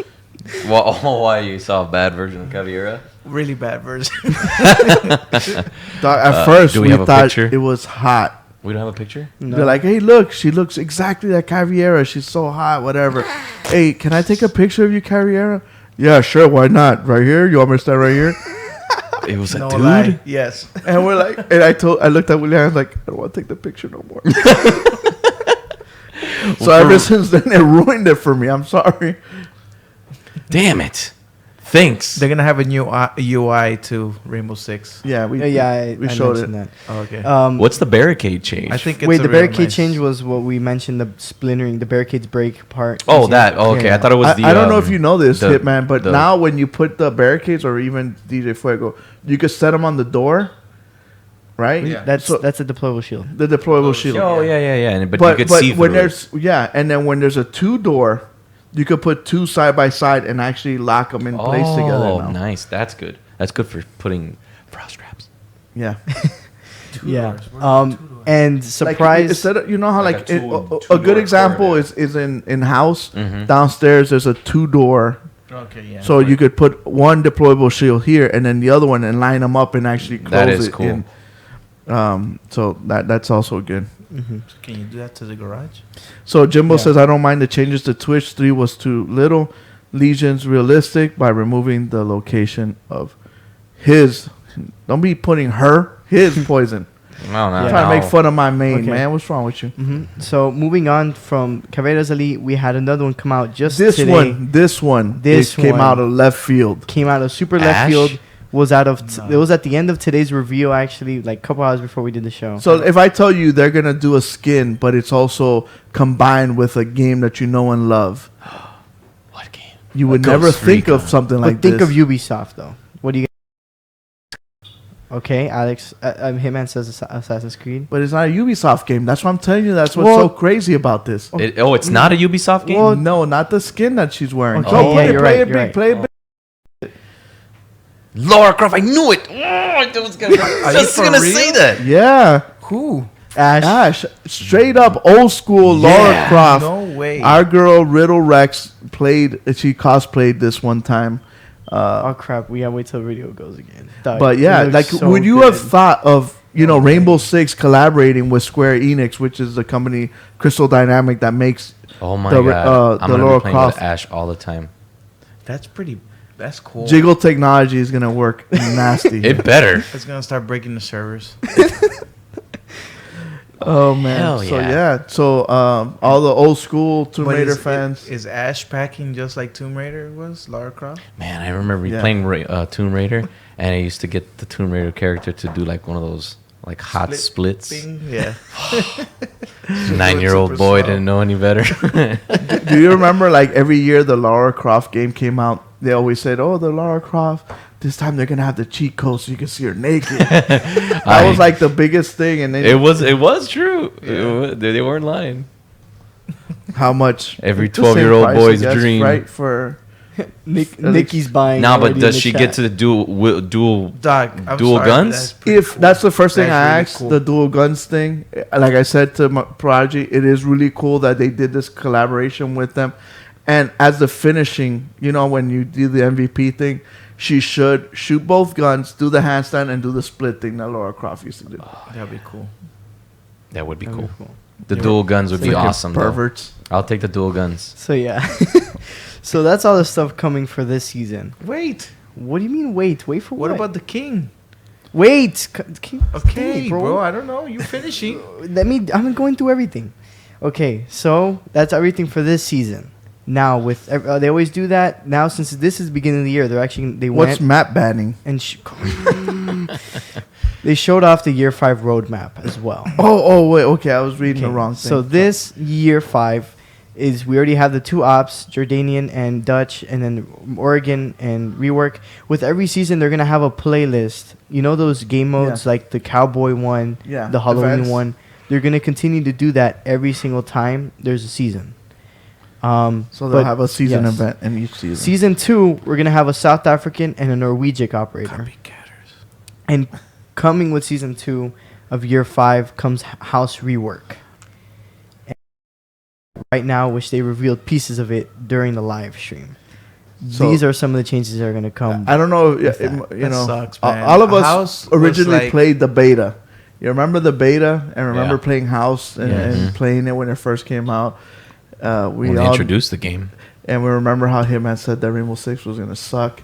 Well, why you saw a bad version of Caviera? really bad version. Dog, at first, do we we have a thought picture? it was hot. We don't have a picture. They're like, hey, look, she looks exactly like Caviera. She's so hot, whatever. Hey, can I take a picture of you, Caviera? Yeah, sure. Why not? Right here? You want me to stand right here? It was a No dude. lie. Yes. And we're like, and I looked at William. I was like, I don't want to take the picture no more. So ever since then, it ruined it for me. I'm sorry. Damn it. Thanks. They're gonna have a new UI to Rainbow Six. Yeah, we I showed it. mentioned that. Oh, okay. What's the barricade change? I think it's Wait, a the real barricade nice- change was what we mentioned, the splintering, the barricades break part. Oh, that. Oh, okay. Yeah. I thought it was the. I don't know if you know this, the- Hitman, but the- now when you put the barricades or even DJ Fuego, you could set them on the door, right? Yeah. That's So- a deployable shield. the deployable shield. Oh, yeah. But, you But could see when through it. there's and then when there's a 2-door, you could put 2 side by side and actually lock them in place together. Oh, Now. nice. That's good. That's good for putting frost traps. Yeah. Yeah. doors. What are the 2 doors? And Like, surprise. instead of, you know how Like like, a it- two a good door example corridor. is in house Mhm. downstairs. There's a 2-door, Okay, yeah. so you could put one deployable shield here and then the other one and line them up and actually close That is it cool. in. So that's also good. Mhm. So can you do that to the garage? So Jimbo Yeah. says, I don't mind the changes to Twitch. 3 was too little. Legion's realistic by removing the location of his. Don't be putting his poison. No, no, Trying to make no. fun of my main, Okay. man. What's wrong with you? Mhm. So moving on from Carreras Elite, we had another one come out just This today. one, This it came one. out of left field. Came out of super left Ash? field. Was out of No. it was at the end of today's review, actually, like a couple hours before we did the show. So if I tell you they're gonna do a skin, but it's also combined with a game that you know and love, What game? you would Ghost never think Recon. of something But like think this. of Ubisoft though. What do you? Okay, Alex. Hitman says Assassin's Creed. But it's not a Ubisoft game. That's what I'm telling you. That's what's Well- so crazy about this. It's not a Ubisoft game? Well, no, not the skin that she's wearing. Okay, Go yeah, play, you're play right, it you're big, right. play it big. Lara Croft, I knew it. Oh, I was gonna, Are just you for gonna real? say that. Yeah, Who? Ash. Ash, straight up old school Lara Yeah. Croft. No way. Our girl Riddle Rex played. She cosplayed this one time. Oh crap! We gotta wait till the video goes again. Dog, But it yeah, looks like so would you good. have thought of Rainbow Six collaborating with Square Enix, which is the company Crystal Dynamic that makes Oh my The- god. I'm the gonna Lara be playing Croft. with Ash all the time. That's cool. Jiggle technology is gonna work nasty. It better. It's gonna start breaking the servers. Oh man! Hell So yeah. yeah, so all the old school Tomb But Raider is- fans. Is Ash packing just like Tomb Raider was? Lara Croft? Man, I remember Yeah. playing Tomb Raider, and I used to get the Tomb Raider character to do like one of those like hot Split splits. Thing? Yeah. 9-year-old Super boy slow. didn't know any better. Do you remember like every year the Lara Croft game came out? They always said, "Oh, the Lara Croft. This time they're gonna have the cheat code so you can see her naked." That was like the biggest thing, and then it was true. They weren't lying. how much Every the same 12-year-old price, I boy's guess, dream. right? For Nikki's buying. Nah, but already in does the she chat. get to the dual? Dog, I'm Dual sorry, but guns? that's pretty if cool. that's the first thing That's I really asked, cool. the dual guns thing. Like I said to my Prodigy, it is really cool that they did this collaboration with them. And as the finishing, when you do the MVP thing, she should shoot both guns, do the handstand, and do the split thing that Lara Croft used to do. That'd be cool. That would be That'd cool. be cool. The dual guns would be Freaking awesome. Though. Perverts. I'll take the dual guns. So yeah, so that's all the stuff coming for this season. Wait. What do you mean? Wait for what? What about the king? wait? Okay, Hey, bro. I don't know. You finishing? I'm going through everything. Okay, so that's everything for this season. Now with they always do that. Now since this is the beginning of the year, they What's went map banning? and they showed off the year 5 roadmap as well. Oh, wait. Okay, I was reading the Okay, wrong thing. So this year 5 is we already have the 2 ops, Jordanian and Dutch, and then Oregon and rework. With every season, they're gonna have a playlist. You know those game modes Yeah. like the cowboy one, Yeah, the Halloween events. one. They're gonna continue to do that every single time there's a season. So they'll but have a season yes. event in each season. Season 2, we're gonna have a South African and a Norwegian operator. Copycatters. And coming with season 2 of year 5 comes House Rework. And right now, which they revealed pieces of it during the live stream. So- These are some of the changes that are going to come. I don't know. with that. That sucks, man. All of us House was originally like- played the beta. You remember the beta and remember Yeah. playing House and, Yes. and playing it when it first came out. We When they all introduced the game. and we remember how Hitman said that Rainbow Six was gonna suck.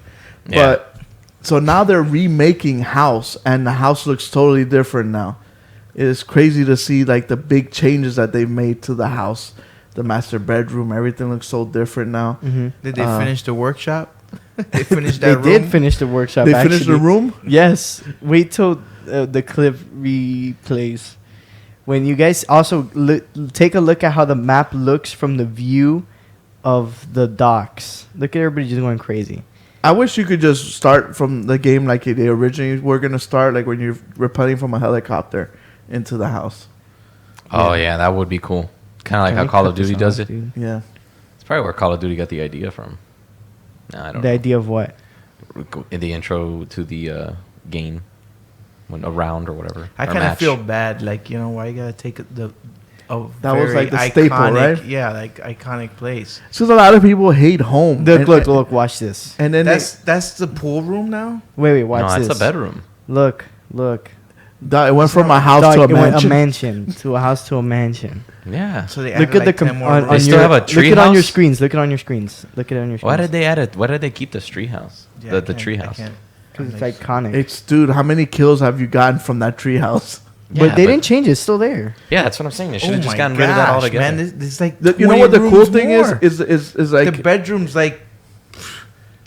Yeah. But so now they're remaking House, and the house looks totally different now. It's crazy to see like the big changes that they've made to the house, the master bedroom. Everything looks so different now. Mhm. Did they finish the workshop? They finished They that did room. finish the workshop. They finished the actually. room. Yes. Wait till the clip replays. When you guys also take a look at how the map looks from the view of the docks. Look at everybody just going crazy. I wish you could just start from the game like they originally were gonna start, like when you're rappelling from a helicopter into the house. Oh yeah, that would be cool. Kind of like Can how we Call cut of Duty this does off, it. dude? Yeah. It's probably where Call of Duty got the idea from. No, I don't The know. idea of what? In the intro to the game, when a round or whatever. I or kind of match. feel bad, like, you know, why you gotta take that was like the staple, right? Yeah, like iconic place. Because a lot of people hate home. Look, watch this. And then That's the pool room now. Wait, watch No, this. that's a bedroom. Look. it went from a house Dog, to a it went mansion. a mansion to a house to a mansion. Yeah. So they Look added at like the 10 more on rooms. They still have a tree Look it on your house? screens. Look it on your screens. Look it on your screens. Why did they add it? Why did they keep the tree house? Yeah, the tree house. Because it's iconic. It's dude, how many kills have you gotten from that tree house? But they didn't change it. It's still there. Yeah, that's what I'm saying. They should have Oh just my gotten rid of that gosh, altogether. man, this is like You know 20 what the cool rooms thing more. is like The bedroom's like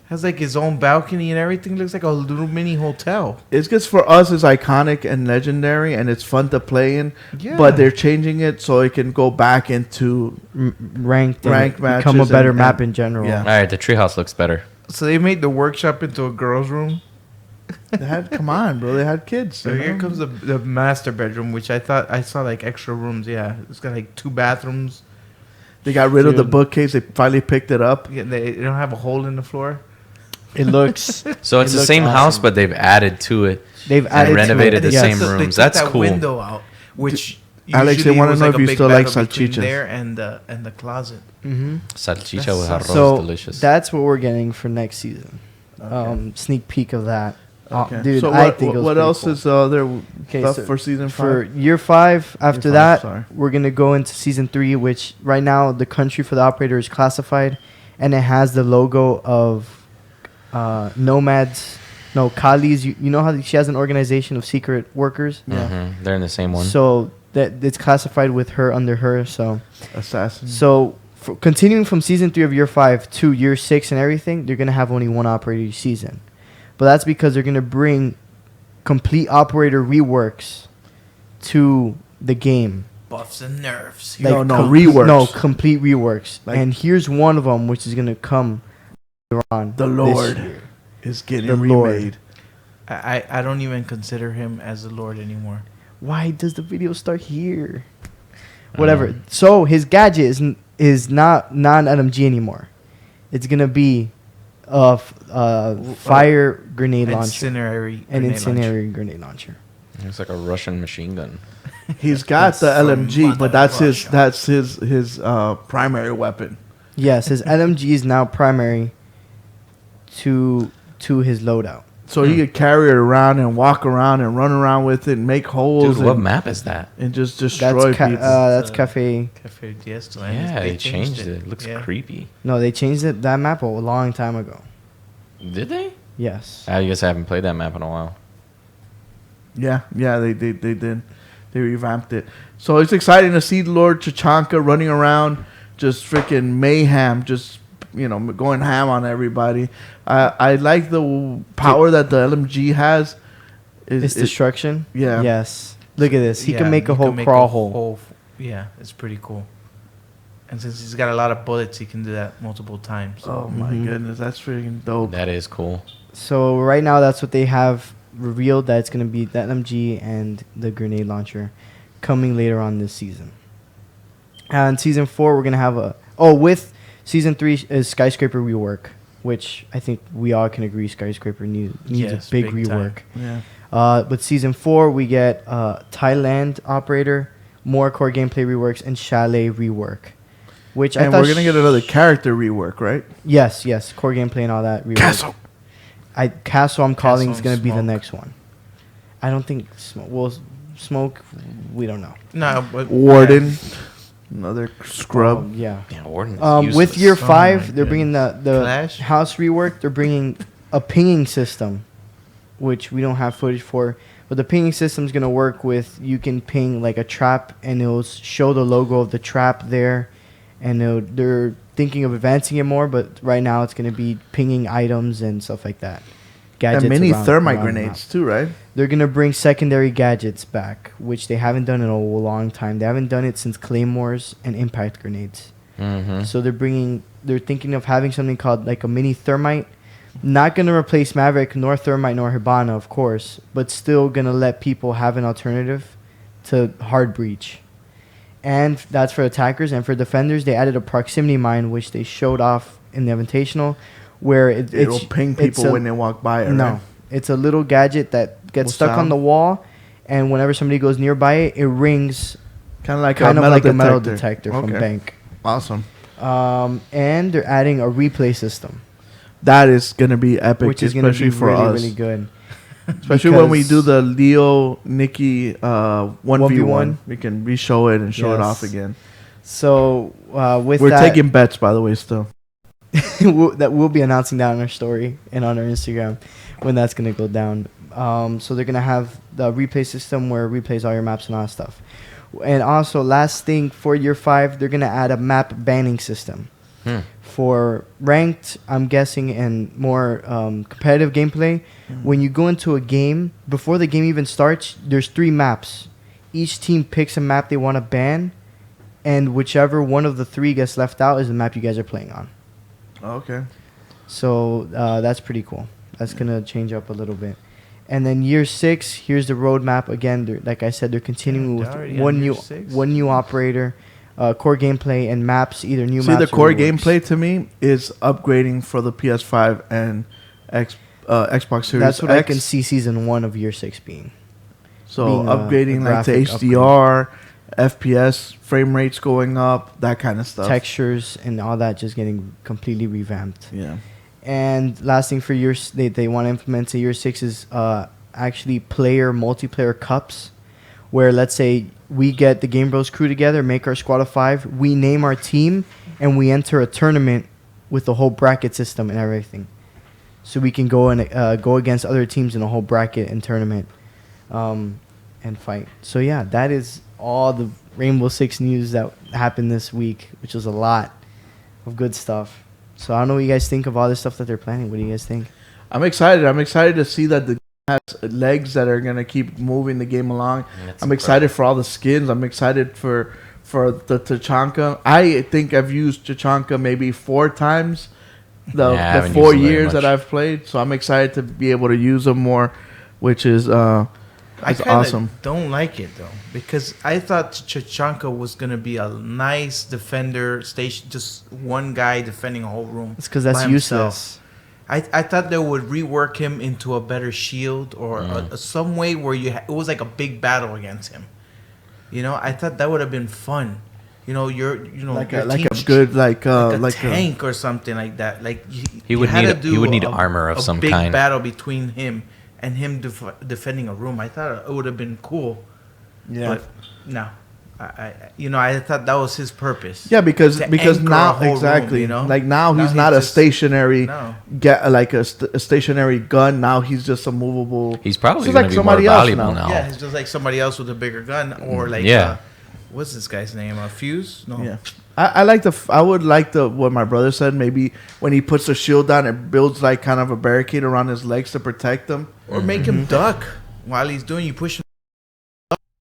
has like his own balcony and everything. Looks like a little mini hotel. it's just for us is iconic and legendary and it's fun to play in. Yeah. But they're changing it so it can go back into Ranked Ranked and become a matches better and- map and- in general. yeah. All right, the treehouse looks better. So they made the workshop into a girl's room. they had come on, bro. They had kids. So you here know? comes the master bedroom, which I thought I saw like extra rooms. Yeah, it's got like 2 bathrooms. They got rid of the Dude. bookcase. They finally picked it up. Yeah, they don't have a hole in the floor. It looks. So it's It the looks same awesome. house, but they've added to it. They've And added renovated to it. the Yes. same They rooms. took That's that cool. window out, which Alex, usually they wanna was know like if a you big still like battle between salchichas. there and the closet. Mm-hmm. Salchicha That's with so- arroz So is delicious. that's what we're getting for next season. Sneak peek of that. Okay. Dude, so I what, think it was what pretty else cool. is there Okay, stuff so for season 5? For year 5, after Year 5, that, sorry. we're going to go into season 3, which right now the country for the operator is classified, and it has the logo of Kali's. You know how she has an organization of secret workers? Mhm. They're in the same one. So that it's classified with her under her. So Assassin. so continuing from season 3 of year 5 to year 6 and everything, they're going to have only one operator each season. But that's because they're going to bring complete operator reworks to the game. Buffs and nerfs. No, no, com- reworks. No, complete reworks. Like- and here's one of them, which is going to come later on. The this Lord year. is getting The Lord. remade. I don't even consider him as the Lord anymore. Why does the video start here? Whatever. So his gadget is not non-LMG anymore. It's going to be a fire grenade launcher. Incendiary. An grenade incendiary grenade launcher. It's like a Russian machine gun. He's got the From LMG, but Mother that's his primary weapon. Yes, his LMG is now primary to his loadout. So he could carry it around and walk around and run around with it and make holes Dude, what and, map is that? and just destroy people. That's Cafe. Cafe Diesto. Yeah, they changed it. It looks Yeah. creepy. No, they changed that map a long time ago. Did they? Yes. I guess I haven't played that map in a while. Yeah, they did. They revamped it. So it's exciting to see Lord Chachanka running around, just freaking mayhem, just going ham on everybody. I like the power that the LMG has. It's destruction. Yeah. Yes. Look at this. He Yeah, can make a you whole can make crawl a hole. Yeah, it's pretty cool. And since he's got a lot of bullets, he can do that multiple times. Oh my Mhm. goodness, that's freaking dope. That is cool. So right now, that's what they have revealed, that it's going to be the LMG and the grenade launcher coming later on this season. And season 4, we're going to have with season 3 is Skyscraper rework, which I think we all can agree Skyscraper needs Yes, a big big time. rework. Yeah. With season 4, we get Thailand operator, more core gameplay reworks, and chalet rework. Which I And thought we're gonna get another character rework, right? Yes, core gameplay and all that rework. Castle. Castle, I'm calling, Castle is going and to be the Smoke. next one. I don't think Smoke, we don't know. No, but Warden, another scrub. Yeah. Yeah, Warden is With useless. year Oh 5, my they're bringing the Clash? house rework. They're bringing a pinging system, which we don't have footage for. But the pinging system is going to work with, you can ping like a trap, and it'll show the logo of the trap there. And thinking of advancing it more, but right now it's going to be pinging items and stuff like that. And mini thermite around the grenades map. too, right? They're going to bring secondary gadgets back, which they haven't done in a long time. They haven't done it since claymores and impact grenades. Mm-hmm. So they're thinking of having something called like a mini thermite. Not going to replace Maverick, nor Thermite, nor Hibana, of course, but still going to let people have an alternative to Hard Breach. And that's for attackers. And for defenders, they added a proximity mine, which they showed off in the Invitational, where It'll ping people when they walk by it, No, right? it's a little gadget that gets Will stuck on sound? the wall, and whenever somebody goes nearby it, it rings Kind of like kind a of metal like detector. a metal detector from Okay. Bank. Awesome. And they're adding a replay system, That is going to be epic, which is going to especially be for really, us. really good. Especially when we do because- the Leo Nikki 1v1. 1v1. We can re-show it and show it off Yes. again. So with We're that, taking bets, by the way, still. we'll be announcing that on our story and on our Instagram when that's gonna go down. So they're gonna have the replay system where it replays all your maps and all that stuff. And also, last thing for year 5, they're gonna add a map banning system for ranked. I'm guessing and more competitive gameplay. When you go into a game, before the game even starts, there's 3 maps. Each team picks a map they want to ban, and whichever one of the 3 gets left out is the map you guys are playing on. Okay. So that's pretty cool. That's gonna change up a little bit. And then year 6, here's the roadmap again. Like I said, they're continuing Yeah, with they're already one on year new 6. one new operator, core gameplay and maps. Either new See, maps. the or core reworks. gameplay to me is upgrading for the PS5 and Xbox Series That's what X. I can see season 1 of year 6 being. So being upgrading a like to graphic HDR, FPS, frame rates going up, that kind of stuff. Textures and all that just getting completely revamped. Yeah. And last thing for years they want to implement to year 6 is actually multiplayer cups, where let's say we get the GameBros crew together, make our squad of 5, we name our team, and we enter a tournament with the whole bracket system and everything. So we can go and go against other teams in a whole bracket and tournament and fight. So yeah, that is all the Rainbow Six news that happened this week, which was a lot of good stuff. So I don't know what you guys think of all this stuff that they're planning. What do you guys think? I'm excited. I'm excited to see that the game has legs that are gonna keep moving the game along. That's I'm excited for all the skins. I'm excited for the Tachanka. I think I've used Tachanka maybe 4 times Yeah, I the haven't 4 used it very years that much. I've played. So I'm excited to be able to use them more, which is I that's kind of awesome. don't like it though, because I thought Chachanka was gonna be a nice defender station, just one guy defending a whole room. It's because that's by himself. useless. I thought they would rework him into a better shield or some way where it was like a big battle against him. You know, I thought that would have been fun. You know, your Like your a team's good like like a like tank or something like that. Like He would had need to he would do need armor of a some big kind. battle between him and him defending a room. I thought it would have been cool. yeah. But no, I thought that was his purpose. Yeah, because to anchor now a whole room, exactly you know? like now Now he's he's not a just- stationary No. like a stationary gun. Now he's just a movable. He's probably Just going like to be more somebody else valuable now. now. Yeah, he's just like somebody else with a bigger gun or like Yeah. what's this guy's name? Fuse? No. Yeah, I like I would like what my brother said. Maybe when he puts the shield down, it builds like kind of a barricade around his legs to protect him. Or make him duck while he's doing. You push him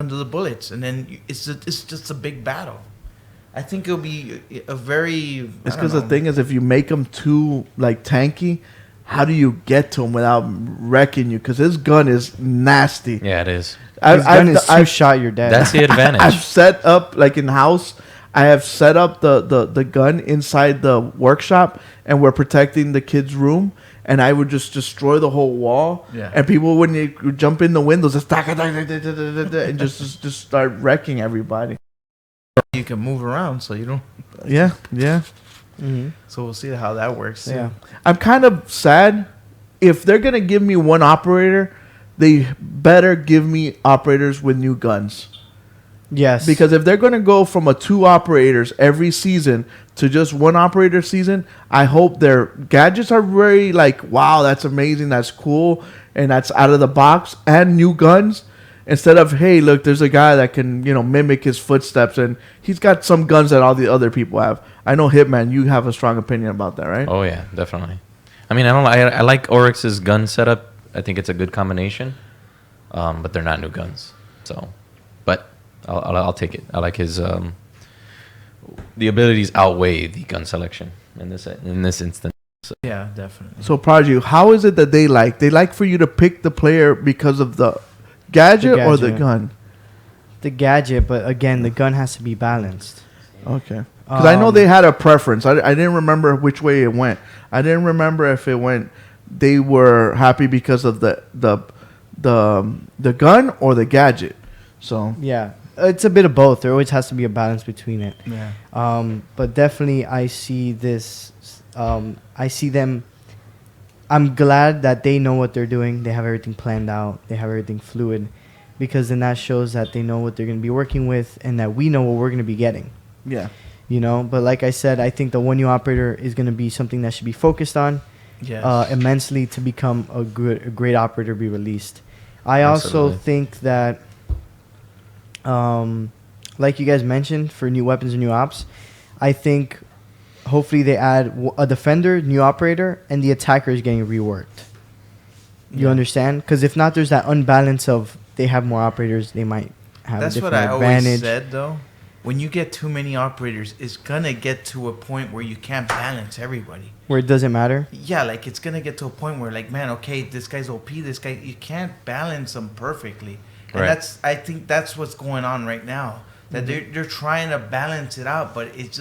under the bullets, and then it's just a big battle. I think it'll be a very. It's because the thing is, if you make him too like tanky, how do you get to him without wrecking you? Because his gun is nasty. Yeah, it is. His gun is 2 shot, you're dead. That's the advantage. I've set up like in house. I have set up the gun inside the workshop, and we're protecting the kid's room. And I would just destroy the whole wall. Yeah. And people wouldn't jump in the windows, just and just start wrecking everybody. you can move around, so you don't. Yeah, yeah. Mhm. So we'll see how that works. Yeah. I'm kind of sad. If they're gonna give me one operator, they better give me operators with new guns. Yes. Because if they're going to go from a 2 operators every season to just 1 operator season, I hope their gadgets are very like, wow, that's amazing, that's cool, and that's out of the box, and new guns. Instead of, hey, look, there's a guy that can, mimic his footsteps, and he's got some guns that all the other people have. I know Hitman, you have a strong opinion about that, right? Oh yeah, definitely. I mean, I like Oryx's gun setup. I think it's a good combination, but they're not new guns. So, but I'll take it. I like his the abilities outweigh the gun selection in this instance. So. Yeah, definitely. So, Prodigy, how is it that they like? They like for you to pick the player because of the gadget or the gun? The gadget, but again, the gun has to be balanced. Okay. Because I know they had a preference. I didn't remember which way it went. I didn't remember if it went. They were happy because of the gun or the gadget. So yeah, it's a bit of both. There always has to be a balance between it. Yeah. But definitely, I see this. I see them. I'm glad that they know what they're doing. They have everything planned out. They have everything fluid, because then that shows that they know what they're going to be working with, and that we know what we're going to be getting. yeah. But like I said, I think the one new operator is going to be something that should be focused on immensely to become a great operator be released. I also think that, like you guys mentioned, for new weapons and new ops, I think hopefully they add a defender, new operator, and the attacker is getting reworked. You understand? Because if not, there's that unbalance of they have more operators, they might have That's a what different I advantage. always said, though. When you get too many operators, it's gonna get to a point where you can't balance everybody. Where it doesn't matter. Yeah, like it's gonna get to a point where, like, man, okay, this guy's OP, this guy, you can't balance them perfectly, and Right. I think that's what's going on right now. That they're trying to balance it out, but it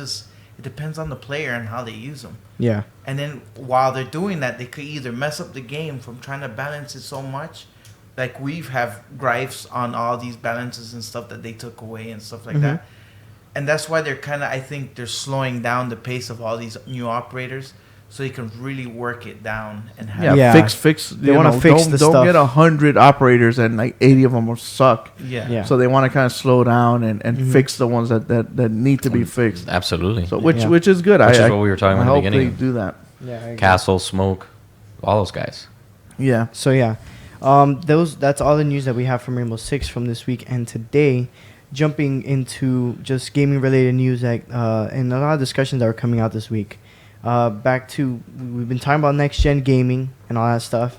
depends on the player and how they use them. Yeah. And then while they're doing that, they could either mess up the game from trying to balance it so much. Like we have gripes on all these balances and stuff that they took away and stuff like that. And that's why I think they're slowing down the pace of all these new operators, so they can really work it down and have Yeah. Fix. They wanna fix the Don't stuff. get 100 operators and like 80 of them will suck. Yeah. So they want to kind of slow down and fix the ones that need to be fixed. Absolutely. So which is good. Which is what we were talking about in the I hope beginning. they do that. Yeah. Castle, Smoke, all those guys. Yeah. So yeah, that's all the news that we have from Rainbow Six from this week and today. Jumping into just gaming related news and a lot of discussions that are coming out this week. Back to we've been talking about next gen gaming and all that stuff.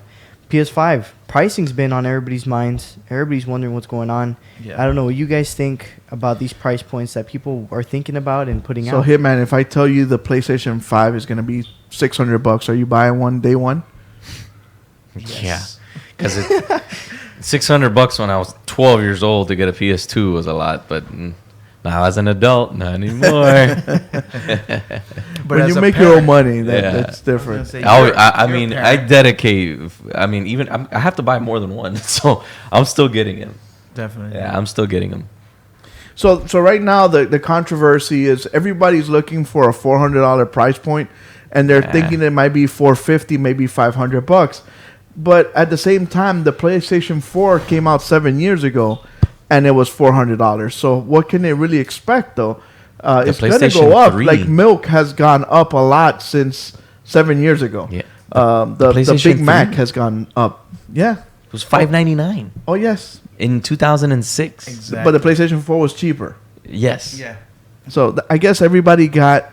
PS5 pricing's been on everybody's minds. Everybody's wondering what's going on. Yeah. I don't know what you guys think about these price points that people are thinking about and putting So out. Hitman, if I tell you the PlayStation 5 is going to be $600, are you buying one day one? Yeah, because $600 when I was 12 years old to get a PS2 was a lot, but now as an adult, not anymore. But When as you a make your own parent- money, Yeah. that's different. Say, I you're a mean, I parent. dedicate. I mean, I have to buy more than one, so I'm still getting him. Definitely. Yeah, I'm still getting them. So right now the controversy is everybody's looking for a $400 price point, and they're Yeah. thinking it might be $450, maybe $500. But at the same time, the PlayStation 4 came out 7 years ago, and it was $400. So what can they really expect though? It's going to PlayStation go up. 3. Like milk has gone up a lot since 7 years ago. Yeah. The PlayStation Big Mac 3? has gone up. Yeah. It was $5.99 Oh yes. in 2006. Exactly. But the PlayStation 4 was cheaper. Yes. Yeah. So I guess everybody got,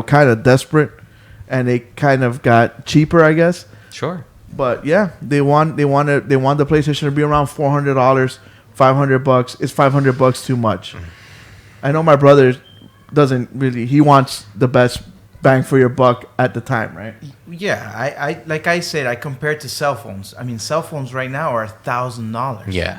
kind of desperate, and they kind of got cheaper, I guess. Sure. But yeah, they want the PlayStation to be around $400, $500. Is $500 too much? I know my brother doesn't really. He wants the best bang for your buck at the time, right? Yeah. I like I said, I compared to cell phones. I mean, cell phones right now are $1,000. Yeah.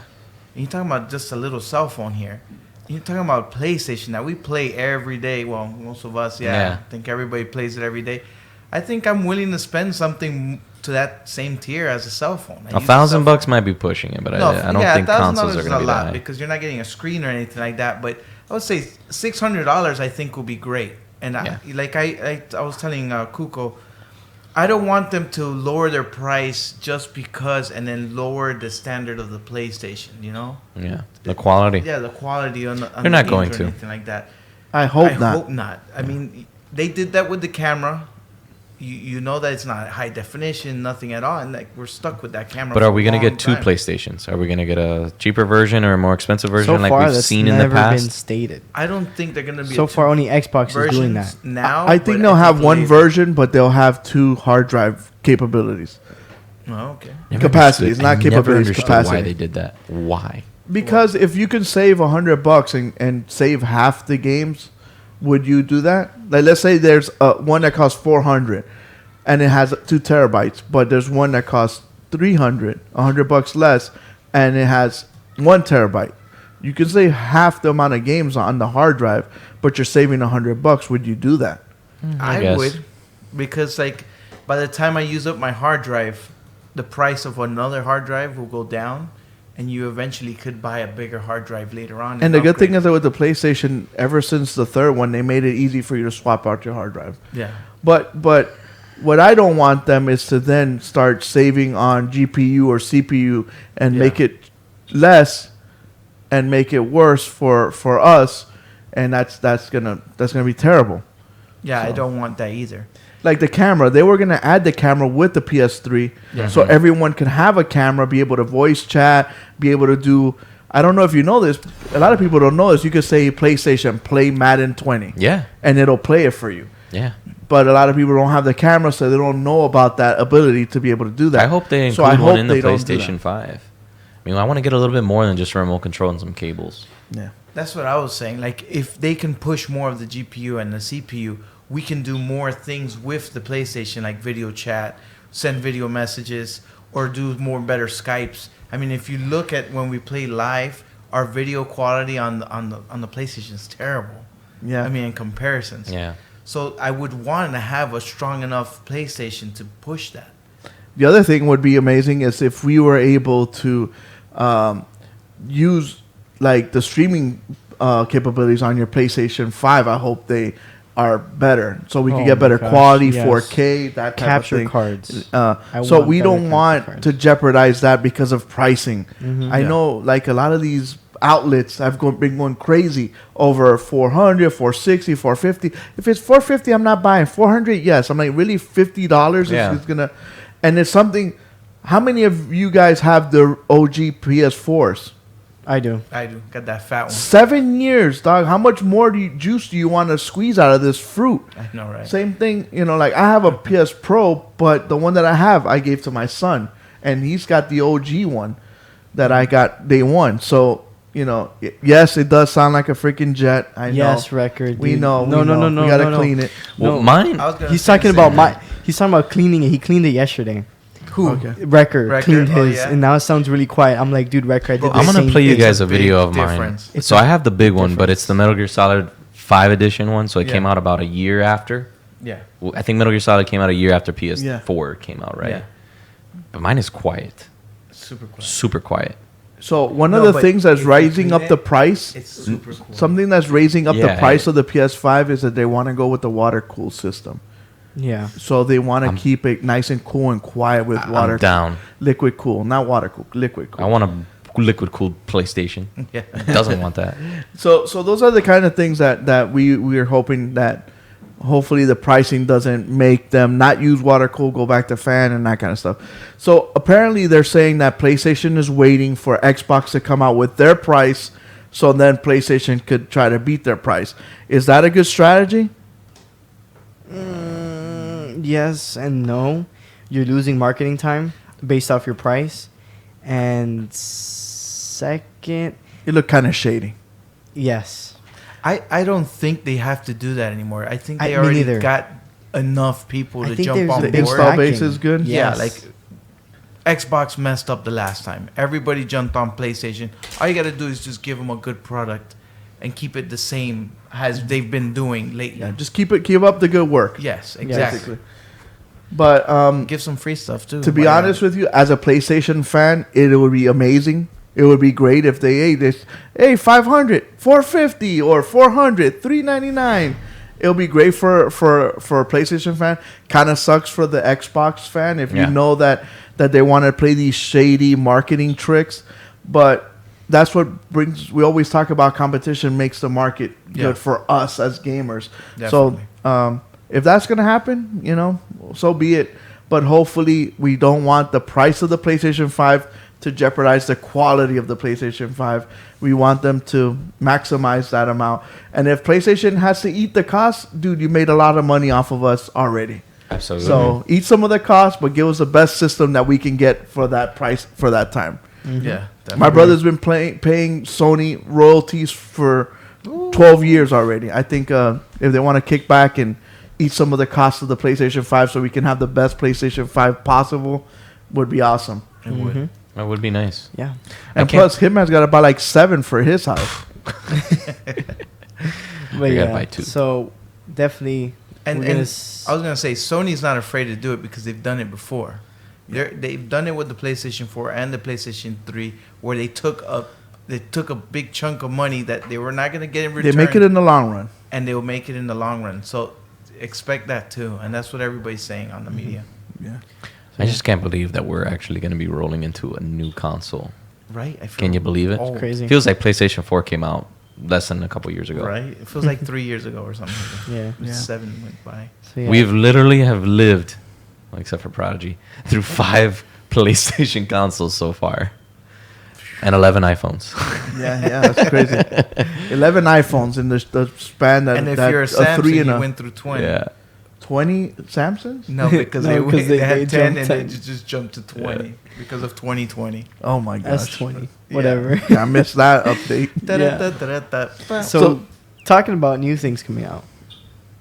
And you're talking about just a little cell phone here. You're talking about PlayStation that we play every day. Well, most of us, Yeah. I think everybody plays it every day. I think I'm willing to spend something to that same tier as a cell phone. I use a cell phone. $1,000 might be pushing it, but I don't think consoles are is going to a be lot that high. because you're not getting a screen or anything like that. But I would say $600 I think will be great. And Yeah. I was telling Kuko, I don't want them to lower their price just because and then lower the standard of the PlayStation. Yeah. The quality. Yeah, the quality on the They're not games going or to. anything like that. I hope I not. hope not. I mean, they did that with the camera. you know that it's not high definition, nothing at all, and like we're stuck with that camera. But for are we a gonna long get two time. PlayStations? Are we gonna get a cheaper version or a more expensive version So like far, we've that's seen in the never been past? stated. I don't think they're gonna be So far, only Xbox is doing versions that. now. I think but they'll have one later. version, but they'll have 2 hard drive capabilities. Oh, okay. Capacities, not I never capabilities, understood capacity. why they did that. Why? Because if you can save $100 and save half the games, would you do that? Like, let's say there's one that costs 400, and it has 2 terabytes, but there's one that costs 300, $100 less, and it has 1 terabyte. You can save half the amount of games on the hard drive, but you're saving $100. Would you do that? I I guess. would, because like by the time I use up my hard drive, the price of another hard drive will go down, and you eventually could buy a bigger hard drive later on. And the good thing upgrade. is that with the PlayStation, ever since the third one, they made it easy for you to swap out your hard drive. yeah, But what I don't want them is to then start saving on GPU or CPU and Yeah. make it less and make it worse for us, and that's gonna be terrible. yeah, I So. don't want that either. Like the camera, they were gonna add the camera with the PS3, Yeah. so everyone can have a camera, be able to voice chat, be able to do. I don't know if you know this. A lot of people don't know this. You could say PlayStation, play Madden 20, Yeah. and it'll play it for you. Yeah. But a lot of people don't have the camera, so they don't know about that ability to be able to do that. I hope they So include I one hope in the they don't do PlayStation that. 5. I mean, I want to get a little bit more than just a remote control and some cables. Yeah. That's what I was saying. Like, if they can push more of the GPU and the CPU, we can do more things with the PlayStation, like video chat, send video messages, or do more better Skypes. I mean, if you look at when we play live, our video quality on the PlayStation is terrible. Yeah. I mean, in comparisons. Yeah. So I would want to have a strong enough PlayStation to push that. The other thing would be amazing is if we were able to use like the streaming capabilities on your PlayStation 5. I hope they are better, so we can Oh get my better gosh, quality, yes. 4K, that type Capture of thing. cards. So want we better don't capture want cards. to jeopardize that because of pricing. I Yeah. know like a lot of these outlets have been going crazy over 400, 460, 450. If it's 450, I'm not buying. 400, yes. I'm like, really, $50 Yeah. is gonna, and it's something. How many of you guys have the OG PS4s? I do. I do. Got that fat one. 7 years, dog. How much more juice do you want to squeeze out of this fruit? I know, right? Same thing, like I have a PS Pro, but the one that I have, I gave to my son, and he's got the OG one that I got day one. So, yes, it does sound like a freaking jet. I know. Yes, record. We dude. know. No, we no, know. no, no. We gotta no, clean it. Well, No. mine. I was gonna He's say talking the about same thing. He's talking about cleaning it. He cleaned it yesterday. Who? Okay. Record Record, cleaned oh, his, yeah? and now it sounds really quiet. I'm like, dude, Record. I did Well, the I'm gonna same play you thing. guys a big video of mine. difference. It's So a I have the big one, but difference. it's the Metal Gear Solid 5 edition one. So it Yeah. came out about a year after. Yeah. Well, I think Metal Gear Solid came out a year after PS4 Yeah. came out, right? Yeah. But mine is quiet, Super cool. super quiet. So one No, of the but things that's if you raising clean up it, the price, It's super cool. something that's raising up the Yeah, price yeah. of the PS5 is that they want to go with the water cool system. Yeah. So they want to I'm- keep it nice and cool and quiet with water. I'm down. Liquid cool, not water cool. Liquid cool. I want a liquid cooled PlayStation. Yeah. It doesn't want that. So those are the kind of things that we are hoping that hopefully the pricing doesn't make them not use water cool, go back to fan and that kind of stuff. So apparently they're saying that PlayStation is waiting for Xbox to come out with their price, so then PlayStation could try to beat their price. Is that a good strategy? Yes and no. You're losing marketing time based off your price. And second, It looked kind of shady. yes. I don't think they have to do that anymore. I think they me already neither. got enough people I to think jump there's on a The big board. install base lacking. is good. Yeah. Yeah, Yes. like Xbox messed up the last time. Everybody jumped on PlayStation. All you got to do is just give them a good product and keep it the same as they've been doing lately. Yeah, just keep up the good work. Yes, exactly. Basically. But Give some free stuff too. to be Why not? honest with you, as a PlayStation fan, it would be amazing. It would be great if they hey 500, 450 or 400, 399. It'll be great for a PlayStation fan. Kind of sucks for the Xbox fan if Yeah. you know that they want to play these shady marketing tricks, but that's what brings. We always talk about competition makes the market Yeah. good for us as gamers. Definitely. So if that's gonna happen, so be it. But hopefully, we don't want the price of the PlayStation 5 to jeopardize the quality of the PlayStation 5. We want them to maximize that amount. And if PlayStation has to eat the cost, dude, you made a lot of money off of us already. Absolutely. So eat some of the cost, but give us the best system that we can get for that price for that time. Yeah. My brother's been paying Sony royalties for 12 years already. I think if they want to kick back and eat some of the cost of the PlayStation 5 so we can have the best PlayStation 5 possible, would be awesome. It would. That would be nice. Yeah. And plus, Hitman's got to buy like 7 for his house. But You gotta yeah, buy 2. so definitely. And, we're and gonna I was gonna say Sony's not afraid to do it because they've done it before. They've done it with the PlayStation 4 and the PlayStation 3, where they took a big chunk of money that they were not gonna get in return. They make it in the long run. and they will make it in the long run. So expect that too, and that's what everybody's saying on the media. Yeah. I just can't believe that we're actually going to be rolling into a new console. Right? I feel Can you believe it? old. Crazy. Feels like PlayStation 4 came out less than a couple years ago. Right? It feels like 3 years ago or something. Yeah. Yeah. 7 went by. So, yeah. We've literally have lived, well, except for Prodigy, through 5 PlayStation consoles so far, and 11 iPhones. Yeah, that's crazy. 11 iPhones in the span that And if that you're a Samsung, 3 and you a went through 20. Yeah. 20 Samsungs? No, because No, they, 'cause they they had 10 jumped and 10. then just jumped to 20 because of 2020. Oh my gosh. S20, Yeah. whatever. Yeah, I missed that update. Da-da-da-da-da. So, talking about new things coming out,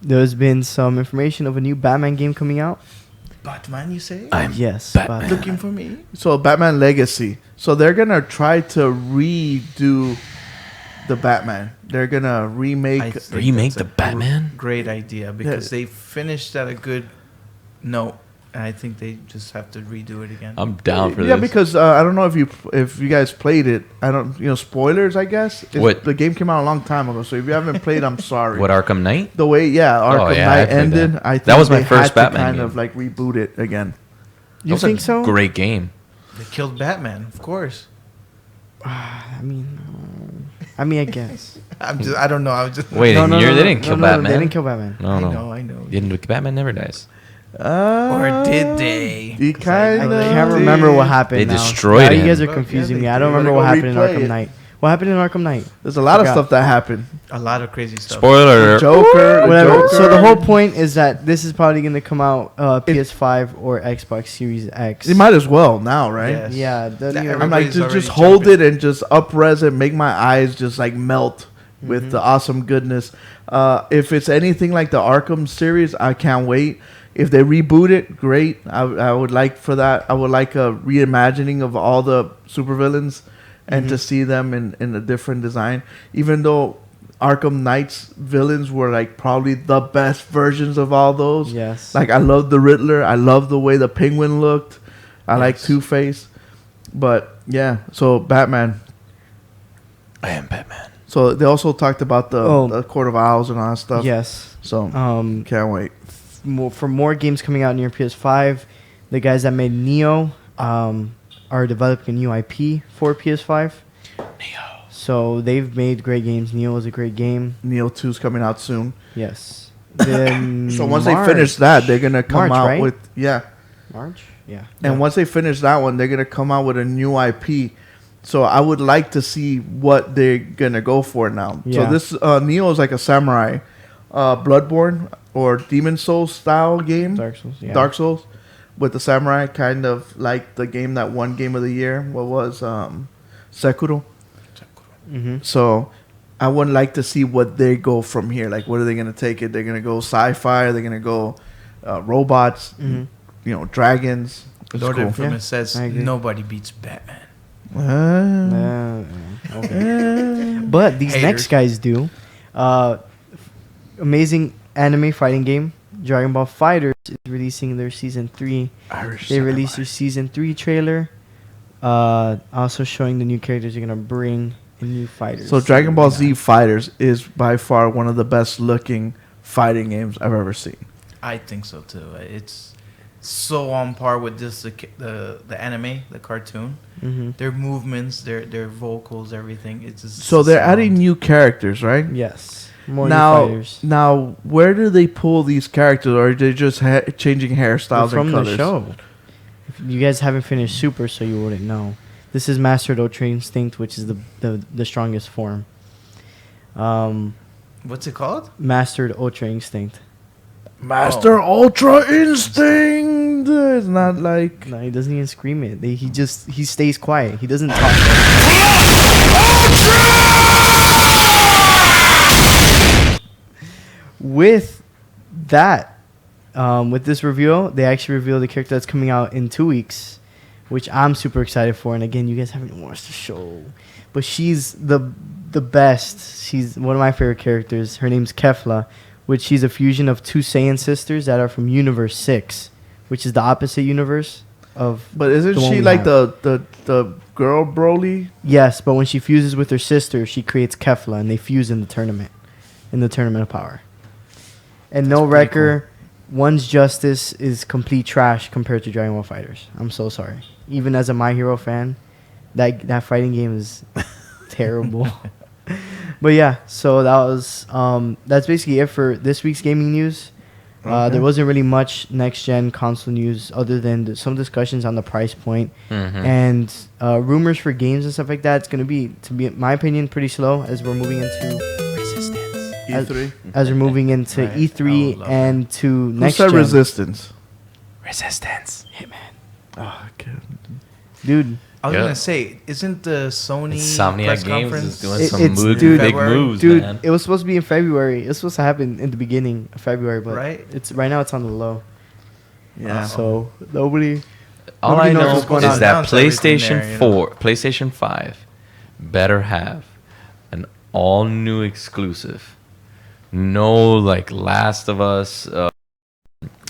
there's been some information of a new Batman game coming out. Batman, you say? I'm Yes, Batman. Batman. Looking for me? So Batman Legacy. So they're gonna try to redo the Batman. They're gonna remake. I think Remake that's the a Batman? Great idea because they finished at a good note, and I think they just have to redo it again. I'm down for Yeah, this. because I don't know if you guys played it. I don't. Spoilers. I guess What? the game came out a long time ago. So if you haven't played, I'm sorry. What, Arkham Knight? The way, Arkham yeah, I Knight played ended. that. I think That was my they first had Batman to kind game. of like reboot it again. You That was think a so? Great game. They killed Batman, of course. I mean, I guess. I don't know. I was just. Wait, they didn't kill Batman. They didn't kill Batman. No, I no. know, I know. Batman never dies. Or did they? He 'Cause kind I of. can't remember what happened. They now. destroyed Now you him. guys are Well, confusing yeah, me. they I don't did. remember You what gotta happened in go replay Arkham it. Knight. What happened in Arkham Knight? There's a lot of Forgot. stuff that happened. A lot of crazy stuff. Spoiler. Joker. Whatever. Joker. So the whole point is that this is probably going to come out PS5 or Xbox Series X. You might as well now, right? Yes. Yeah. That doesn't even- I'm like, Everybody's just already hold jumping. it and just up-res it, make my eyes just like melt with the awesome goodness. If it's anything like the Arkham series, I can't wait. If they reboot it, great. I would like for that. I would like a reimagining of all the supervillains and to see them in a different design. Even though Arkham Knight's villains were like probably the best versions of all those. Yes. Like I love the Riddler. I love the way the Penguin looked. I like Yes. Two-Face. But yeah, so Batman. I am Batman. So they also talked about the Court of Owls and all that stuff. Yes. So can't wait. For more games coming out near PS5, the guys that made Neo are developing a new IP for PS5. Neo. So they've made great games. Neo is a great game. Neo 2's coming out soon. Yes. Then So once they finish that, they're gonna come March, out right? with March? Yeah. And once they finish that one, they're gonna come out with a new IP. So I would like to see what they're gonna go for now. Yeah. So this Neo is like a samurai, Bloodborne or Demon Souls style game. Dark Souls. Yeah. Dark Souls with the samurai, kind of like the game that won Game of the Year. What was Sekiro? Mm-hmm. So I would like to see what they go from here. Like, what are they going to take it? They're going to go sci-fi. Are they going to go robots? Mm-hmm. Dragons. It's Lord cool. Infamous says I agree. nobody beats Batman. Okay. But these Haters. next guys do. Amazing anime fighting game. Dragon Ball Fighters is releasing their season 3. Irish They samurai. released their season 3 trailer. Also showing the new characters they're gonna bring in new fighters. So Dragon Ball Z Fighters is by far one of the best looking fighting games I've ever seen. I think so too. It's so on par with just the anime, the cartoon. Mm-hmm. Their movements, their vocals, everything. It's just So they're adding new characters, right? Yes. More new Now, fighters. now, where do they pull these characters, or are they just changing hairstyles From and colors? the show. If you guys haven't finished Super, so you wouldn't know. This is Mastered Ultra Instinct, which is the strongest form. What's it called? Mastered Ultra Instinct. Master Ultra Instinct. It's not like No, he doesn't even scream it. He stays quiet. He doesn't talk. With that, with this reveal, they actually revealed the character that's coming out in 2 weeks, which I'm super excited for. And again, you guys haven't watched the show, but she's the best. She's one of my favorite characters. Her name's Kefla, which she's a fusion of two Saiyan sisters that are from Universe 6, which is the opposite universe of. But isn't the one she we like have. the girl Broly? Yes, but when she fuses with her sister, she creates Kefla, and they fuse in the tournament of power. And no pretty wrecker, one's justice is complete trash compared to Dragon Ball Fighters. I'm so sorry. Even as a My Hero fan, that fighting game is terrible. But yeah, so that's basically it for this week's gaming news. Okay. There wasn't really much next gen console news other than some discussions on the price point and rumors for games and stuff like that. It's gonna be, in my opinion, pretty slow as we're moving into E3. as we're moving into Right. I E3 would love and to Who next said gen. Resistance? Resistance. Hitman, Oh, okay. dude. I was Yeah. gonna say, isn't the Sony Insomniac press Games conference? is doing It- some it's- big dude, moves, Dude, man. it was supposed to be in February. It was supposed to happen in the beginning of February, but Right. it's right now. It's on the low. Yeah. So nobody. All Nobody I knows know what's going is on. that Announce everything PlayStation there, you know. 4, PlayStation 5 better have an all new exclusive. No, like Last of Us,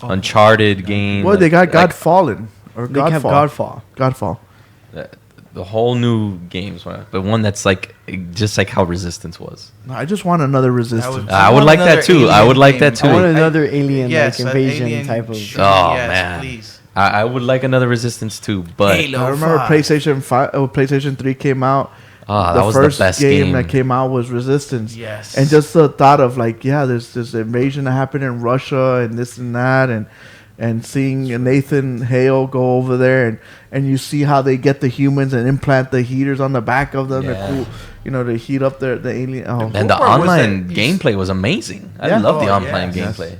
Uncharted game. Well, they got like, Godfallen or They have Godfall. Godfall. Godfall. the whole new games, but one that's like just like how Resistance was. No, I just want another Resistance. would- I would want like that another too. I Alien would like game. that I too. want another alien Yes, like an invasion alien type of. shooting, Oh, yes, man. please. I would like another Resistance too, but Halo. I remember 5. PlayStation 5, PlayStation 3 came out. that was the first best game game. that came out was Resistance. Yes. And just the thought of like, yeah, there's this invasion that happened in Russia and this and that, and seeing Nathan Hale go over there and you see how they get the humans and implant the heaters on the back of them Yeah. to cool, to heat up the alien. Oh, And the What part was online that? gameplay was amazing. I Yeah. love the Oh, online yes. gameplay.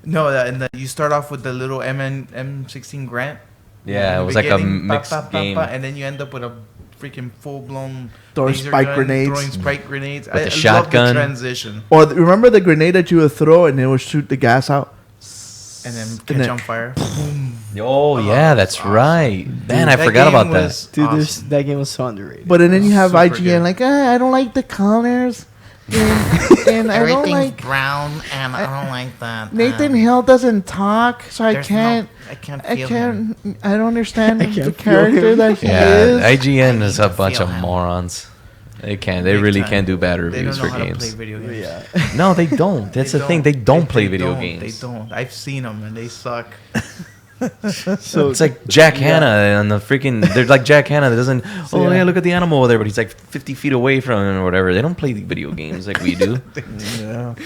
No, and then you start off with the little M16 Grant. Yeah, in it the was like a beginning, mixed game. and then you end up with a freaking full blown Throwing spike grenades. throwing spike grenades. With the I love shotgun. the transition, Or remember the grenade that you would throw and it would shoot the gas out? and then And catch then- on fire. Oh yeah, that's awesome. right. Man, I That forgot game about that. was Dude, awesome. that game was so underrated. But then you have Super IGN good. like, I don't like the colors. And I don't like brown, and I don't like that. Nathan Hill doesn't talk, so I can't. I can't I feel him. can't. I don't understand I the can't feel character him. that he Yeah, is. IGN is a to bunch feel of him. morons. They can't. They Big really time. can't do bad They reviews don't know for how to play games. video games. yeah. No, they don't. That's the thing. They don't play video don't. games. They don't. I've seen them, and they suck. So It's like Jack Hanna and the freaking. They're like Jack Hanna that doesn't. So, Oh yeah. yeah, look at the animal over there, but he's like 50 feet away from him or whatever. They don't play the video games like we do. Yeah.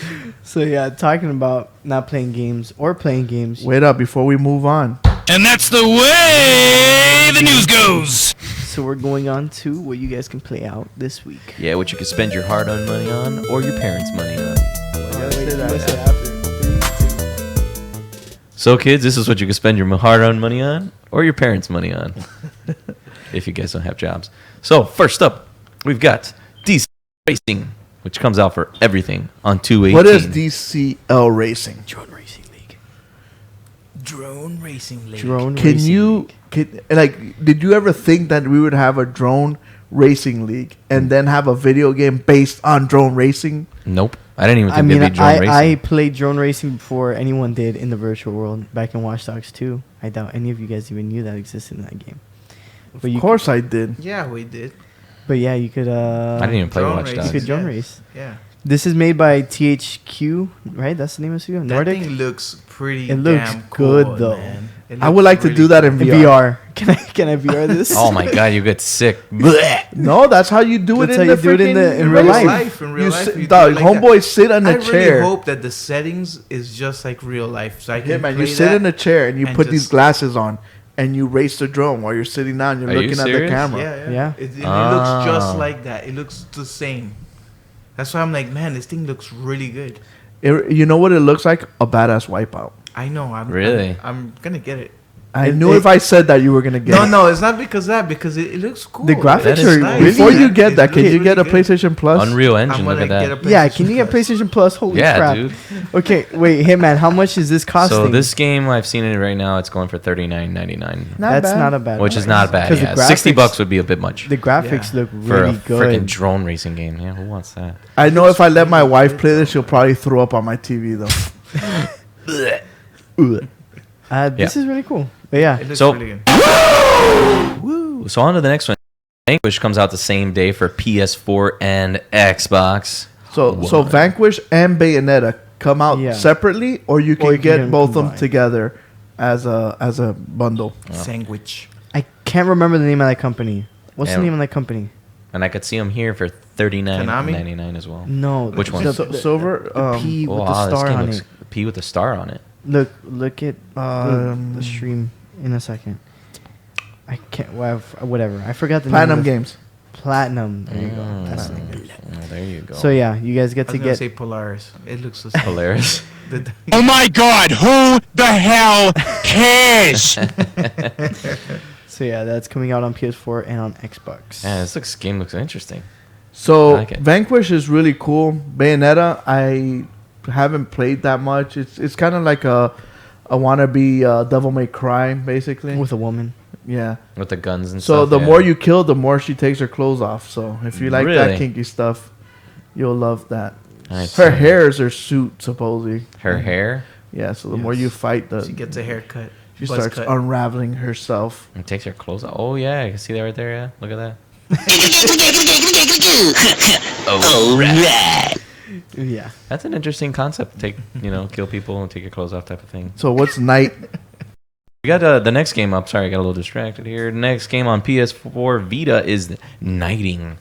So yeah, talking about not playing games or playing games. Wait up before we move on. And that's the way the news goes. So we're going on to what you guys can play out this week. Yeah, what you can spend your hard-earned money on or your parents' money on. So, kids, this is what you can spend your hard-earned money on or your parents' money on, if you guys don't have jobs. So, first up, we've got DC Racing, which comes out for everything on 2/18. What is DCL Racing? Drone Racing League. Drone racing league. Drone Can Racing you League. did you ever think that we would have a drone racing league and then have a video game based on drone racing? Nope. I didn't even I think mean, they'd be drone I racing. played drone racing before anyone did in the virtual world back in Watch Dogs 2. I doubt any of you guys even knew that existed in that game. But Of you course I did. Yeah, we did. But yeah, you could. I didn't even play Drone Watch racing. You Dogs. could drone Yes. race. Yeah. This is made by THQ, right? That's the name of the studio. That Nordic. thing looks pretty It looks damn good, cool, though. man. It I would looks like to really do that cool. in In VR. VR. Can I VR this? Oh my god, you get sick. Blech. No, that's how you do it That's in how the you do it in freaking in real race. life. In real life, sit- you do dog, it like that. homeboy sit on I a really chair. hope that the settings is just like real life, so I can Yeah, man, you play sit that in a chair and you and put these just- glasses on and you race the drone while you're sitting down. You're Are you looking at the serious? camera. Yeah. Yeah. It looks just Ah. like that. It looks the same. That's why I'm like, man, this thing looks really good. You know what it looks like? A badass wipeout. I know. Really? I'm gonna get it. I knew if I said that you were gonna get it. No, it's not because of that. Because it looks cool. The graphics That is are nice. really Before you man. get It that, can looks you get a really good. PlayStation Plus? Unreal I'm Engine, look gonna at get that. a Yeah, PlayStation can you get Plus. PlayStation Plus? Holy Yeah, crap. dude. Okay, wait, Hitman, how much is this costing? So this game, I've seen it right now. It's going for $39.99, That's bad. not a bad which one. is not bad. 'Cause the Yeah, $60 graphics- would be a bit much The graphics Yeah. look for a really freaking good. drone racing game. Yeah, who wants that? I know if I let my wife play this, she'll probably throw up on my TV though. This is really cool. But yeah, It looks So- really good. Woo! So on to the next one. Vanquish comes out the same day for PS4 and Xbox. So Vanquish and Bayonetta come out Yeah. separately, or you can Or you get can both of them combine. together as a bundle. Sandwich. I can't remember the name of that company. What's Yeah. the name of that company? And I could see them here for $39.99 as well. No. Which one? The, Silver. the P with the this star game on looks it. P with the star on it. Look at the stream in a second. I can't. Whatever. I forgot the Platinum name. of Games. Platinum. There you go. That's the name. Oh, there you go. So yeah, you guys get I to was gonna get. say Polaris. It looks the same. Hilarious. Oh my god, who the hell cares? So yeah, that's coming out on PS4 and on Xbox. Yeah, this game looks interesting. So I like it. Vanquish is really cool. Bayonetta, I haven't played that much. It's kind of like a wannabe Devil May Cry, basically. With a woman. Yeah. With the guns and So stuff. the yeah. more you kill, the more she takes her clothes off. So if you like that Really? kinky stuff, you'll love that. Nice. Her hair is her suit, supposedly. Her hair. Yeah. So the more you fight, She gets a haircut. she buzz starts cut. unraveling herself. And takes her clothes off. Oh yeah, I can see that right there. Yeah, look at that. Yeah. That's an interesting concept. Kill people and take your clothes off type of thing. So what's night? We got the next game up. Sorry, I got a little distracted here. Next game on PS4 Vita is Knighting,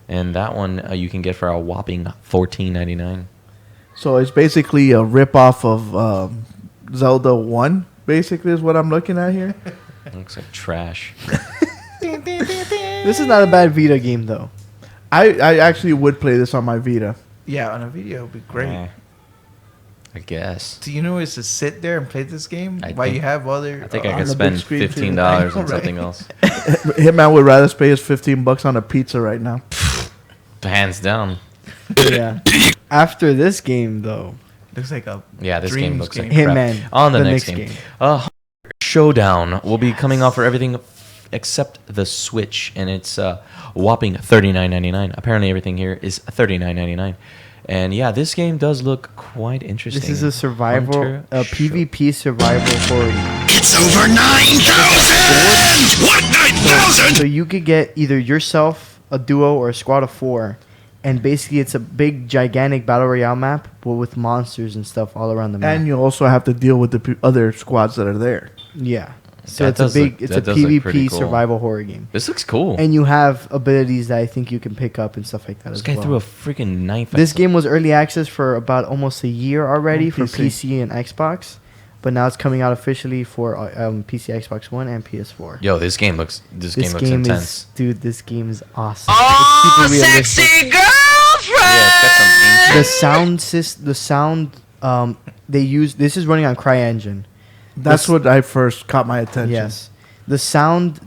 and that one you can get for a whopping $14.99. So it's basically a rip-off of Zelda 1, basically, is what I'm looking at here. Looks like trash. This is not a bad Vita game though. I actually would play this on my Vita. Yeah, on a video would be great. Eh, I guess. Do you know is to sit there and play this game I while think- you have other? I think on I could the spend big screen, too. $15 I on know, something else. Hitman would rather pay his $15 on a pizza right now. Hands down. Yeah. After this game though, Looks like a Yeah, this game Dreams looks like game. crap. Hitman. On the next game. Showdown will be coming out for everything except the Switch, and it's whopping $39.99. Apparently, everything here is $39.99. And yeah, this game does look quite interesting. This is a survival, Hunter a Show- PvP survival horror game. It's over 9,000! What, 9,000? So you could get either yourself, a duo, or a squad of 4, and basically it's a big, gigantic battle royale map, but with monsters and stuff all around the map. And you also have to deal with the other squads that are there. Yeah. So That it's a does big, look- it's that a does look pretty PvP cool. survival horror game. This looks cool. And you have abilities that I think you can pick up and stuff like that This as guy well. threw a freaking knife. This at game was early access for about almost a year already On for PC. PC and Xbox, but now it's coming out officially for PC, Xbox One, and PS4. Yo, this game looks intense. is, dude. This game is awesome. Oh, it's super realistic. Yeah, it's got some ancient. The sound they use. This is running on CryEngine. That's This- what I first caught my attention. Yes, the sound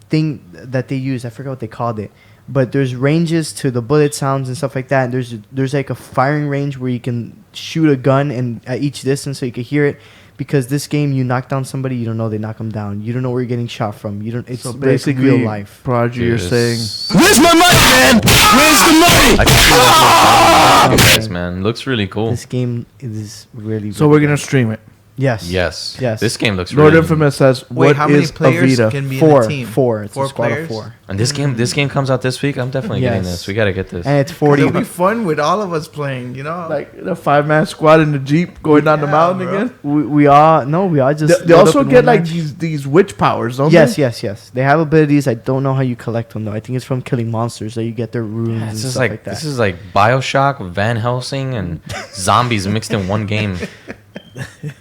thing that they use. I forgot what they called it, but there's ranges to the bullet sounds and stuff like that. And there's like a firing range where you can shoot a gun and at each distance so you can hear it. Because this game, you knock down somebody, you don't know they knock them down. You don't know where you're getting shot from. You don't. It's So like basically, real life. Prodigy, you're saying Where's my money, man? Where's the money? I can see this, man. Looks really cool. This game is really. so. really We're gonna good. stream it. Yes. Yes. Yes. This game looks Lord really Infamous says, Wait, what how many is players Avita? can be in Four. the team? Four. It's a Four squad players? of 4. And this game comes out this week. I'm definitely getting Yes. this. We gotta get this. And it's 40. It'll be fun with all of us playing, you know? Like the 5-man squad in the Jeep going down the Yeah, mountain bro. again? we all just. They load also up in get one like match. these witch powers, don't Yes, they? yes. They have abilities. I don't know how you collect them though. I think it's from killing monsters that you get their runes and This is stuff like that. this is like BioShock, Van Helsing, and zombies mixed in one game.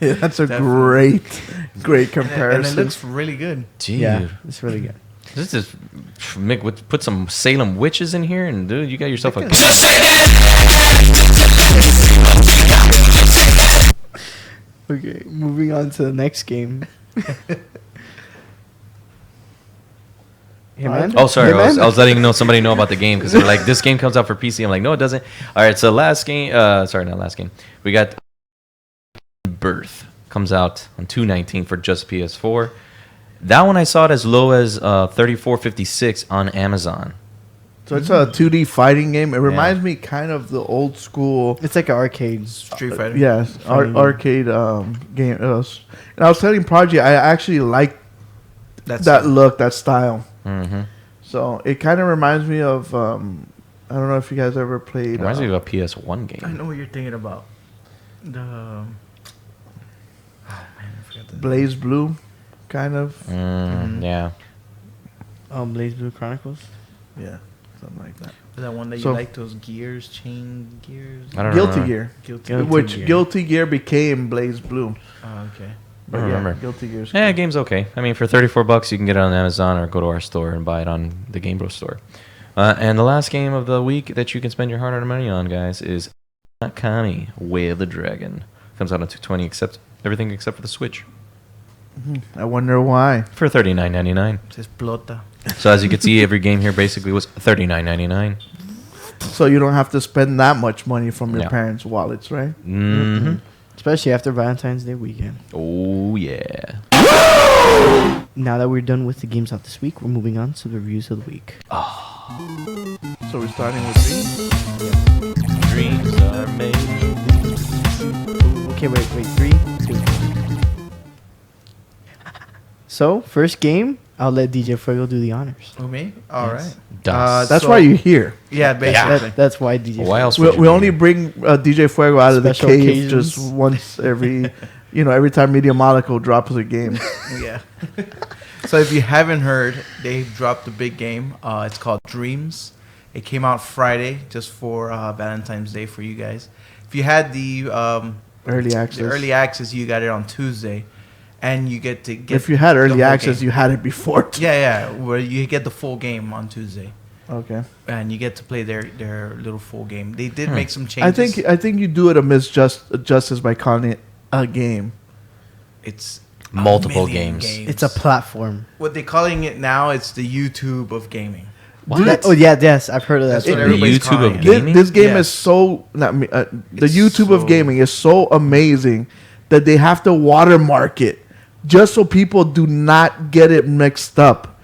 That's a Definitely. great And comparison. it looks really good. Dude, Yeah, it's really good. this is put some Salem witches in here, and dude, you got yourself a. Okay, moving on to the next game. Hey man. Oh, sorry. Hey, I was man. letting somebody know about the game because they're like, this game comes out for PC. I'm like, no, it doesn't. All right, so last game. Sorry, not last game. We got Birth comes out on 2/19 for just PS4. That one I saw it as low as $34.56 on Amazon. So it's a 2D fighting game. It reminds me kind of the old school, It's like an arcade. Street Fighter. yes, Fighting game. arcade game. And I was telling Prodigy, I actually like That's that look, that style. Mm-hmm. So it kind of reminds me of I don't know if you guys ever played. Reminds me of a PS1 game. I know what you're thinking about. The. Oh, man, I forgot the Blaze Blue, kind of. Yeah. Blaze Blue Chronicles. Yeah, something like that. Was that one that So- you like? Those gears, chain gears? I don't Guilty remember. Gear, Guilty. Guilty which Gear. Guilty Gear became Blaze Blue. Oh, okay. But I don't yeah, remember. Guilty Gear's Yeah, cool. game's okay. I mean, for $34, you can get it on Amazon or go to our store and buy it on the GameBros store. And the last game of the week that you can spend your hard-earned money on, guys, is Akami, Way of the Dragon. Comes out on 220, except everything except for the Switch I wonder why. for $39.99. Se explota. So as you can see, every game here basically was $39.99. So you don't have to spend that much money from your Yeah. parents' wallets, right? Mm-hmm. Especially after Valentine's Day weekend. Oh yeah. Now that we're done with the games out this week, we're moving on to the reviews of the week. So we're starting with Dream. Dreams are made. Okay, wait, 3, 2. So, first game, I'll let DJ Fuego do the honors. Who, me? All right. Das. That's So- why you're here. Yeah, basically. That's why DJ. Why else We, would you we be only here? bring DJ Fuego out of the Special cave occasions. just once every, every time Media Monaco drops a game. Yeah. So if you haven't heard, they dropped a big game. It's called Dreams. It came out Friday just for Valentine's Day for you guys. If you had the Early access. early access, you got it on Tuesday, and you get to get. If you had the early whole access, game. you had it before. Too. Yeah, where you get the full game on Tuesday, Okay. and you get to play their little full game. They did make some changes. I think you do it amidst justice by calling it a game. it's a Multiple million games. It's a platform. What they're calling it now, it's the YouTube of gaming. Oh yeah, yes, I've heard of that. That's what too. everybody's YouTube calling of it. gaming? This game Yes. is so not me. The It's YouTube of so- gaming is so amazing that they have to watermark it just so people do not get it mixed up.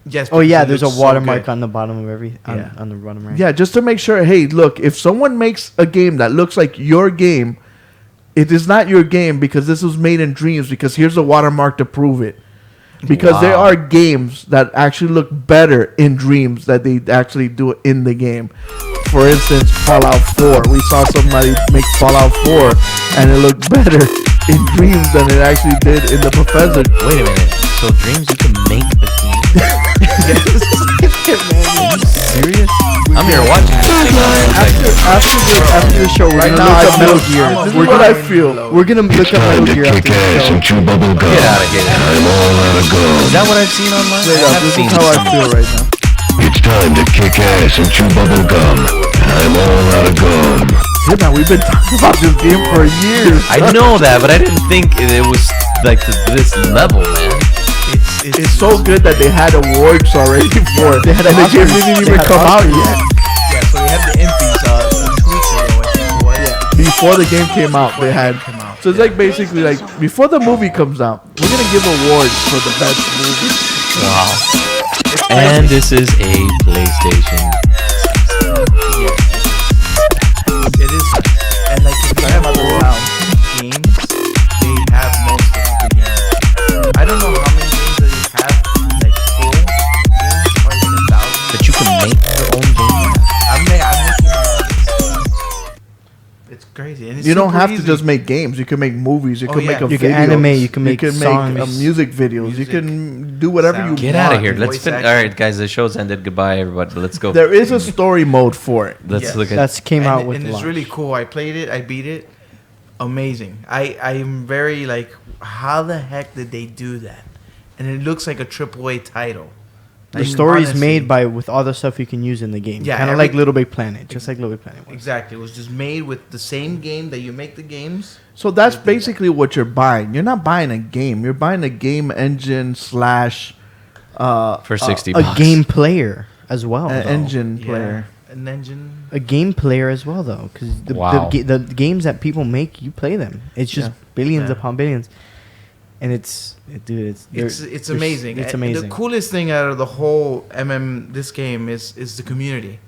Yes. Oh yeah, because it there's a looks so watermark good. on the bottom of every Yeah. on the bottom right. Yeah, just to make sure. Hey, look, if someone makes a game that looks like your game, it is not your game because this was made in Dreams. Because here's a watermark to prove it. Because there Wow. are games that actually look better in Dreams that they actually do it in the game. For instance, Fallout 4. We saw somebody make Fallout 4 and it looked better in Dreams than it actually did in the Professor. Wait a minute. So Dreams, you can make a game? Serious? I'm here watching this thing. After the show, right now I Metal feel Gear. This is what I feel. We're gonna look up Metal Gear after the show. chew bubble gum. Get out of here. Is that what I've seen online? Straight up, this is how I feel right now. It's time to kick ass and chew bubble gum. I'm all out of gum. Yeah, man, we've been talking about this game for years. I know that, but I didn't think it was like to this level, man. It's so good that they had awards already for it. They had and the game Oscars. didn't They even had come out Oscars. yet. Yeah, so they had the Impies 2 weeks ago, I think it was. Before the game came out, they had. Came out. So it's like basically like before the movie comes out, we're gonna give awards for the best movie. Wow. And this is a PlayStation. It is. And like if you have old games, they have you don't super have to easy. just make games. You can make movies. You Oh, can yeah. make a You video. can animate, you can make songs. music videos. Music, you can do whatever sound. you Get want. out of here. Let's Voice finish. acting. All right, guys. The show's ended. Goodbye, everybody. Let's go. There is a story mode for it. Let's Yes. look at. That's came out with and the it's launch. really cool. I played it. I beat it. Amazing. I'm very like, how the heck did they do that? And it looks like a AAA title. The Like, story is honestly. made by with all the stuff you can use in the game. Yeah, kind of every- like Little Big Planet, just like Little Big Planet was. Exactly. It was just made with the same game that you make the games. So that's basically what you're buying. You're not buying a game. You're buying a game engine slash for 60 A bucks. game player as well. an though. engine player. An engine. A game player as well, though, because Wow. the games that people make, you play them. It's just Yeah. billions Yeah. upon billions, and dude, It's amazing. It's And amazing. The coolest thing out of the whole this game is the community.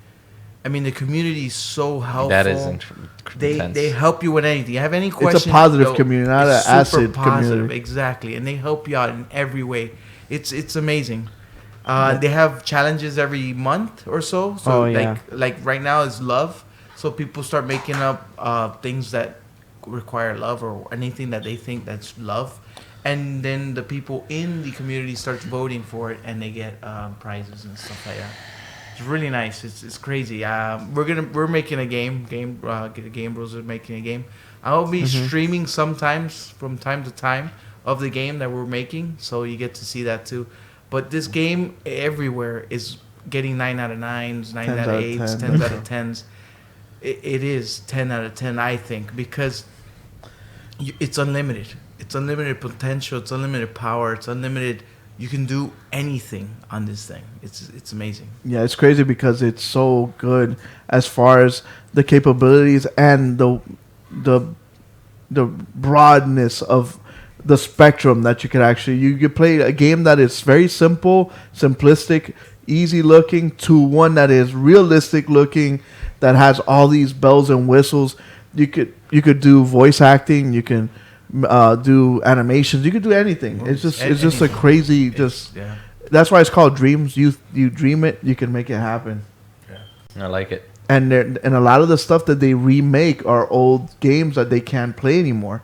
I mean, the community is so helpful. That is They intense. they help you with anything. You have any question? positive community, not it's an super acid community. Exactly, and they help you out in every way. It's amazing. They have challenges every month or so. So Oh, yeah. like right now is love. So people start making up things that require love or anything that they think that's love, and then the people in the community starts voting for it, and they get prizes and stuff like that. It's really nice. It's crazy. We're making a game. GameBros are making a game. I'll be streaming sometimes from time to time of the game that we're making, so you get to see that too. But this game everywhere is getting 9 out of 9s, 9 out of 8s, 10 out of 10s. It is 10 out of 10, I think, because it's unlimited. It's unlimited potential. It's unlimited power. It's unlimited. You can do anything on this thing. It's amazing. Yeah, it's crazy because it's so good as far as the capabilities and the broadness of the spectrum that you can actually you could play a game that is very simple, simplistic, easy looking to one that is realistic looking, that has all these bells and whistles. You could do voice acting. You can do animations. You could do anything. It's just a Anything. crazy Yeah. That's why it's called dreams. You dream it, you can make it happen. I like it. And a lot of the stuff that they remake are old games that they can't play anymore,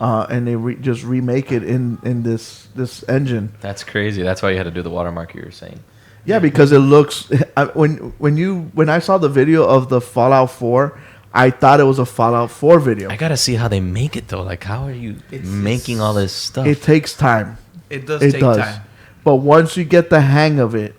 and they just remake it in this engine. That's crazy. That's why you had to do the watermark you were saying. Yeah, because it looks when I saw the video of the Fallout 4, I thought it was a Fallout 4 video. I gotta see how they make it though. Like, how are you making all this stuff? It takes time. It does It take does. time. But once you get the hang of it,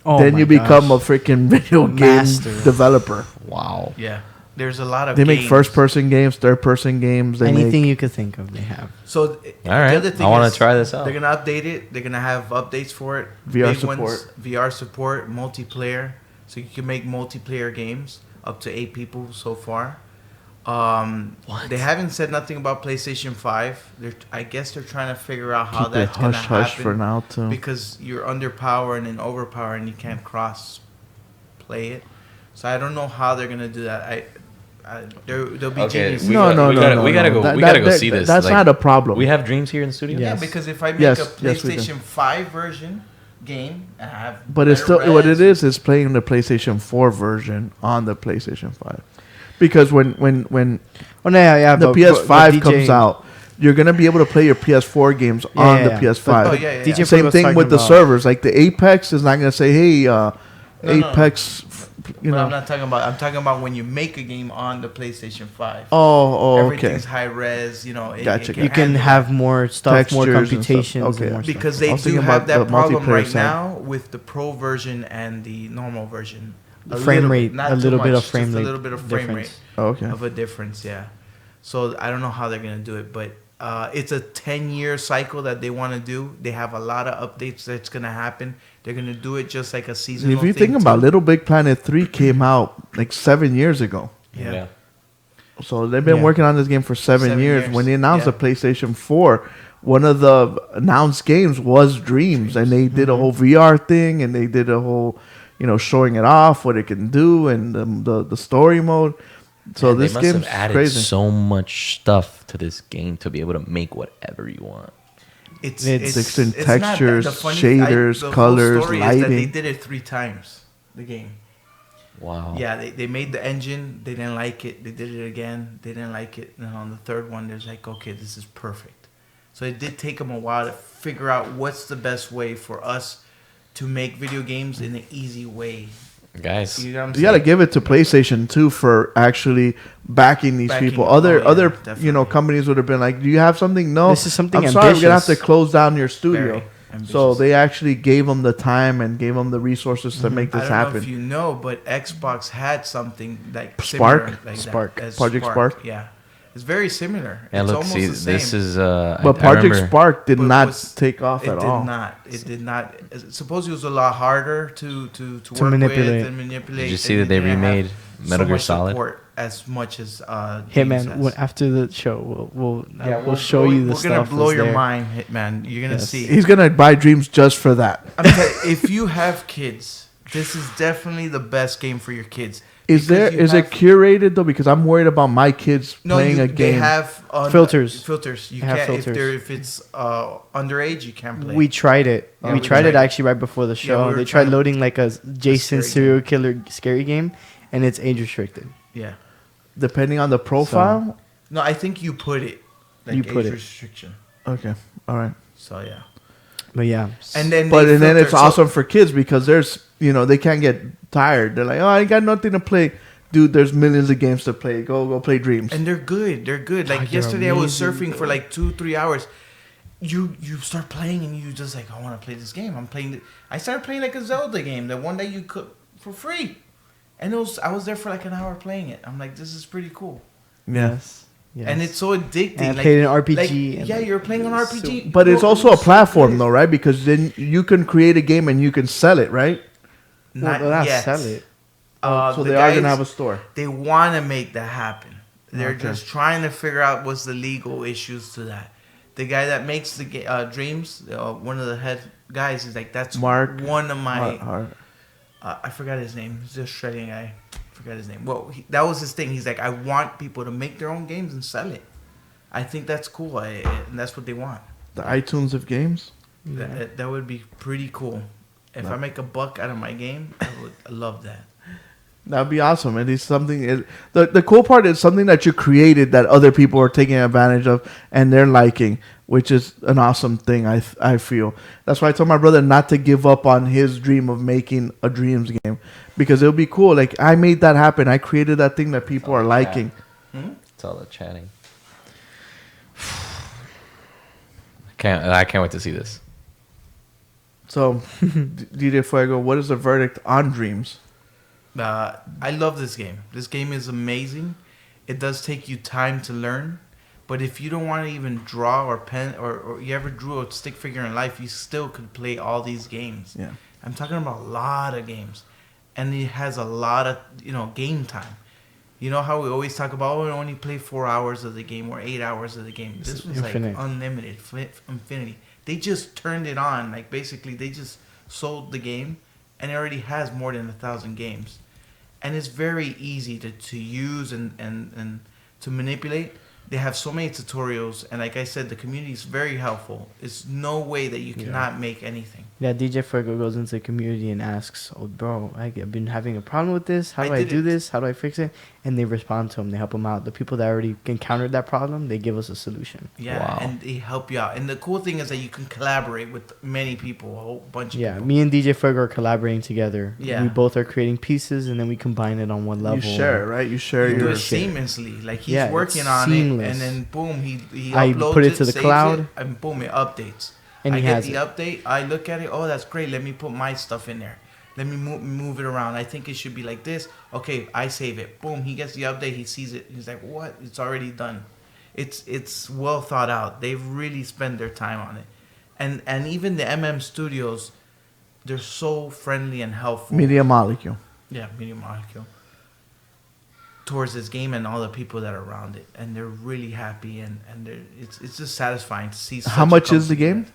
Oh then my you become a gosh. freaking video Master. game developer. Wow. Yeah. There's a lot of They games. make first-person games, third-person games. They Anything make, you could think of, they have. So All right. I wanna try this out. They're gonna update it. They're gonna have updates for it. VR Big ones, support. VR support, multiplayer. So you can make multiplayer games up to 8 people so far. They haven't said nothing about PlayStation 5. I guess they're trying to figure out how keep it that's gonna hush happen. hush for now too. Because you're underpower and then overpower and you can't cross play it. So I don't know how they're gonna do that. They'll be Okay, genius. we gotta go see this. That's Like, not a problem. We have dreams here in the studio. Yeah, Yes. because if I make Yes, a yes, we do. PlayStation 5 version game, and I have But it's better still what it res- is playing the PlayStation 4 version on the PlayStation 5. Because when Oh no, yeah, the but- PS5 but comes DJ out, you're gonna be able to play your PS4 games on the yeah. PS5. Oh, yeah, yeah, DJ yeah. Same was thing talking with the about- servers. Like the Apex is not gonna say, "Hey, no. Apex," you But know. I'm not talking about. I'm talking about when you make a game on the PlayStation 5. Oh, okay. Everything's high res. You know, Gotcha. You can handle have more stuff, more Textures and stuff. computations, Okay. and more stuff. because I they was do thinking have about that the problem multiplayer right side. now with the Pro version and the normal version. The frame rate, not a too little bit much, of frame just rate a little bit of frame difference. rate Oh, okay. of a difference. Yeah. So I don't know how they're gonna do it, but it's a 10-year cycle that they want to do. They have a lot of updates that's gonna happen. They're gonna do it just like a seasonal. If you thing think about too. Little Big Planet 3 came out like 7 years ago. Yeah. So they've been Yeah. working on this game for 7 years. 7 When they years, announced yeah. the PlayStation 4, one of the announced games was Dreams, and they did a whole VR thing, and they did a whole, showing it off what it can do, and the story mode. So Man, this they must game's have added crazy. so much stuff to this game to be able to make whatever you want. It's Mixed in it's not that- textures, the funny- shaders, the whole colors, story is that they lighting. did it 3 times. The game. Wow. Yeah, they made the engine. They didn't like it. They did it again. They didn't like it. And on the third one, they're like, okay, this is perfect. So it did take them a while to figure out what's the best way for us to make video games in an easy way. Guys, You know what I'm You got to saying? give it to PlayStation too for actually backing these Backing- people. oh, Other yeah, definitely. companies would have been like, "Do you have something? No, This is something I'm sorry, we're gonna have to ambitious. close down your studio." Very ambitious. So they actually gave them the time and gave them the resources to make I this don't know happen. if you know, but Xbox had something like Spark? similar, like Spark. that, as Project Spark? Yeah, it's very similar. yeah, It's look, almost see, the same. this is. But I Project remember- Spark did But not was- take off It at did all. not. It did not. Supposedly, it was a lot harder to work manipulate. with and manipulate. Did you see and that they it didn't have remade Metal Gear much Solid? support as much as Hitman. James has. After the show, we'll we'll show you the We're stuff. gonna blow that's your there. mind, Hitman. You're gonna Yes. see. He's gonna buy Dreams just for that. I'm telling you, if you have kids, this is definitely the best game for your kids. Is Because you it have- curated though? Because I'm worried about my kids playing a They game. have Filters. Filters. You They have can't filters. if it's underage. You can't play. We tried it. Yeah, we we tried it tried it. actually right before the show. we were They tried trying- loading like a Jason scary serial killer scary game, and it's age restricted. yeah. Depending on the profile. No, I think you put it. Like You put age it. restriction. Okay, all right. So yeah. But yeah, And then But they and then filter- it's awesome for kids because there's they can't get tired. They're like, oh, I got nothing to play, dude. There's millions of games to play. Go play Dreams. And they're good. They're good. Like they're yesterday, I was amazing, surfing for like 2-3 hours. You start playing and you just like, I want to play this game. I'm playing. I started playing like a Zelda game, the one that you could for free, and I was there for like an hour playing it. I'm like, this is pretty cool. yes. And it's so addicting. And I like, played an RPG like, and, yeah, like, you're playing an RPG. But it's Bro, also a so platform good. though, right? Because then you can create a game and you can sell it, right? Not well, yet. sell it. So the they are gonna guys- have a store. They want to make that happen. They're Okay. just trying to figure out what's the legal issues to that. The guy that makes the Dreams, one of the head guys, is like, that's Mark one of my. Har- I forgot his name. He's just shredding guy. Forgot his name. Well, that was his thing. He's like, I want people to make their own games and sell it. I think that's cool, and that's what they want. the iTunes of games. That would be pretty cool. If I make $1 out of my game, I would love that. That'd be awesome. It is something. The cool part is something that you created that other people are taking advantage of and they're liking, which is an awesome thing. I feel that's why I told my brother not to give up on his dream of making a Dreams game because it'll be cool. Like I made that happen. I created that thing that people are liking. It's all the chatting. I can't wait to see this. So, DJ Fuego, what is the verdict on Dreams? I love this game. This game is amazing. It does take you time to learn, but if you don't want to even draw or pen or you ever drew a stick figure in life, you still could play all these games. Yeah. I'm talking about a lot of games, and it has a lot of game time. You know how we always talk about we only play 4 hours of the game or 8 hours of the game. This was infinite. like unlimited, infinity. They just turned it on. Like basically, they just sold the game, and it already has more than 1,000 games, and it's very easy to use and to manipulate. They have so many tutorials, and like I said, the community is very helpful. It's no way that you cannot make anything. Yeah, DJ Fuego goes into the community and asks, "Oh, bro, I've been having a problem with this. How do I did do it. this? How do I fix it?" And they respond to him. They help him out. The people that already encountered that problem, they give us a solution. Yeah, Wow. and they help you out. And the cool thing is that you can collaborate with many people, a whole bunch of Yeah, people. me and DJ Fuego are collaborating together. Yeah. We both are creating pieces, and then we combine it on one level. You share, right? You share You do your. it seamlessly. Like he's Yeah, working it's on seamless. it, and then boom, he I uploads put it to the saves cloud. it, and boom, it updates. And I he get has the it. update. I look at it. Oh, that's great. Let me put my stuff in there. Let me move it around. I think it should be like this. Okay, I save it. Boom, he gets the update. He sees it. He's like, what? It's already done. It's well thought out. They've really spent their time on it, and even the Studios, they're so friendly and helpful. Media Molecule. Yeah, Media Molecule. Towards this game and all the people that are around it, and they're really happy, and it's just satisfying to see. How such a much is the company. game?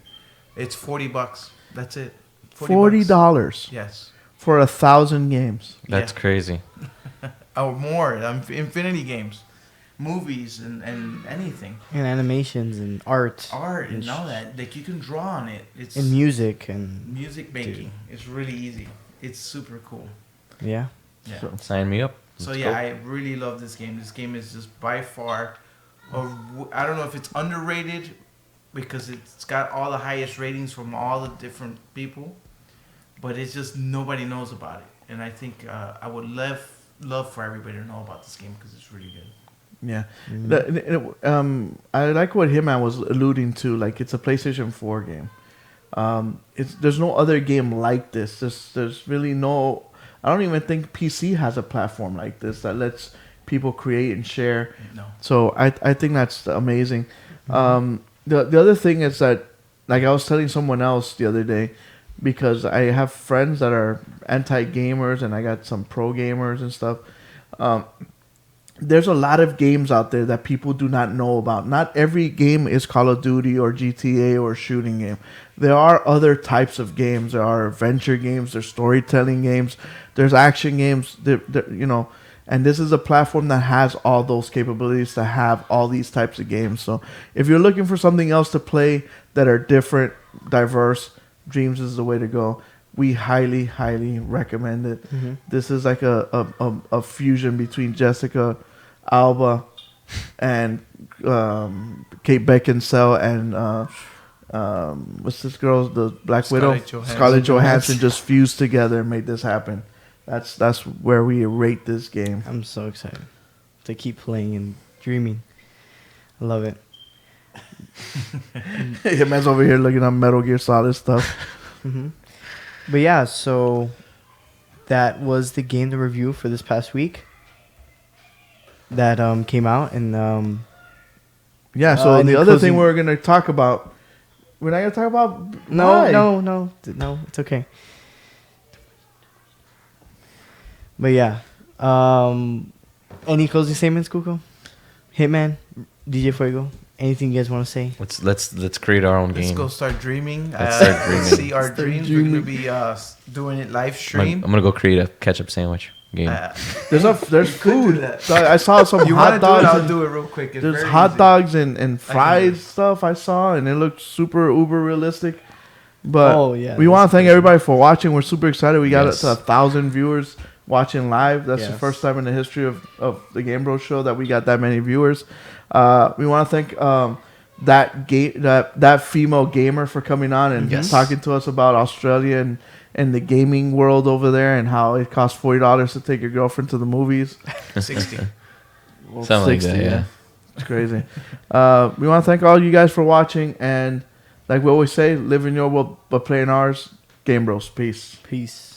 It's $40. That's it. $40 Yes. for 1,000 games. That's Yeah. crazy. Or more. Infinity games, movies, and anything. And animations and art. Art and all that. Like you can draw on it. It's And music and music making. It's really easy. It's super cool. yeah. Yeah. Sign me up. So Let's yeah, go. I really love this game. This game is just by far, I don't know if it's underrated because it's got all the highest ratings from all the different people, but it's just nobody knows about it. And I think I would love for everybody to know about this game because it's really good. Yeah. I like what Hitman was alluding to. Like, it's a PlayStation 4 game. There's no other game like this. There's really no. I don't even think PC has a platform like this that lets people create and share. No. So I think that's amazing. The other thing is that, like I was telling someone else the other day, because I have friends that are anti-gamers and I got some pro gamers and stuff. There's a lot of games out there that people do not know about. Not every game is Call of Duty or GTA or shooting game. There are other types of games. There are adventure games. There's storytelling games. There's action games. And this is a platform that has all those capabilities to have all these types of games. So if you're looking for something else to play that are different, diverse, Dreams is the way to go. We highly, highly recommend it. Mm-hmm. This is like a fusion between Jessica Alba and Kate Beckinsale and what's this girl, the Black Widow, Scarlett Johansson, just fused together and made this happen. That's where we rate this game. I'm so excited to keep playing and dreaming. I love it. Yeah, man's over here looking at Metal Gear Solid stuff. Mm-hmm. But yeah, so that was the game to review for this past week that came out. And yeah, so and the then other thing closing- we're going to talk about, we're not going to talk about... No, why? no, it's okay. But yeah, any closing statements, Cuco? Hitman, DJ Fuego, anything you guys want to say? Let's create our own Let's game. go start dreaming. Let's start dreaming. See our Start dreams. dreaming. We're gonna be doing it live I'm stream. gonna go create a ketchup sandwich game. There's could food. do that. So I saw some You hot want to do it? dogs. I'll and- do it real quick. It's There's very hot easy. dogs and do fried it. stuff I saw, and it looked super uber realistic. But Oh, yeah, we want that's to thank everybody for watching. We're super excited. We got Yes. to 1,000 viewers watching live. That's the Yes. first time in the history of the GameBros Show that we got that many viewers. We want to thank that female gamer for coming on and Yes. talking to us about Australia and the gaming world over there and how it costs $40 to take your girlfriend to the movies. 60. Well, Something like that, yeah. It's crazy. We want to thank all you guys for watching, and like we always say, live in your world but play in ours. Game Bros. Peace. Peace.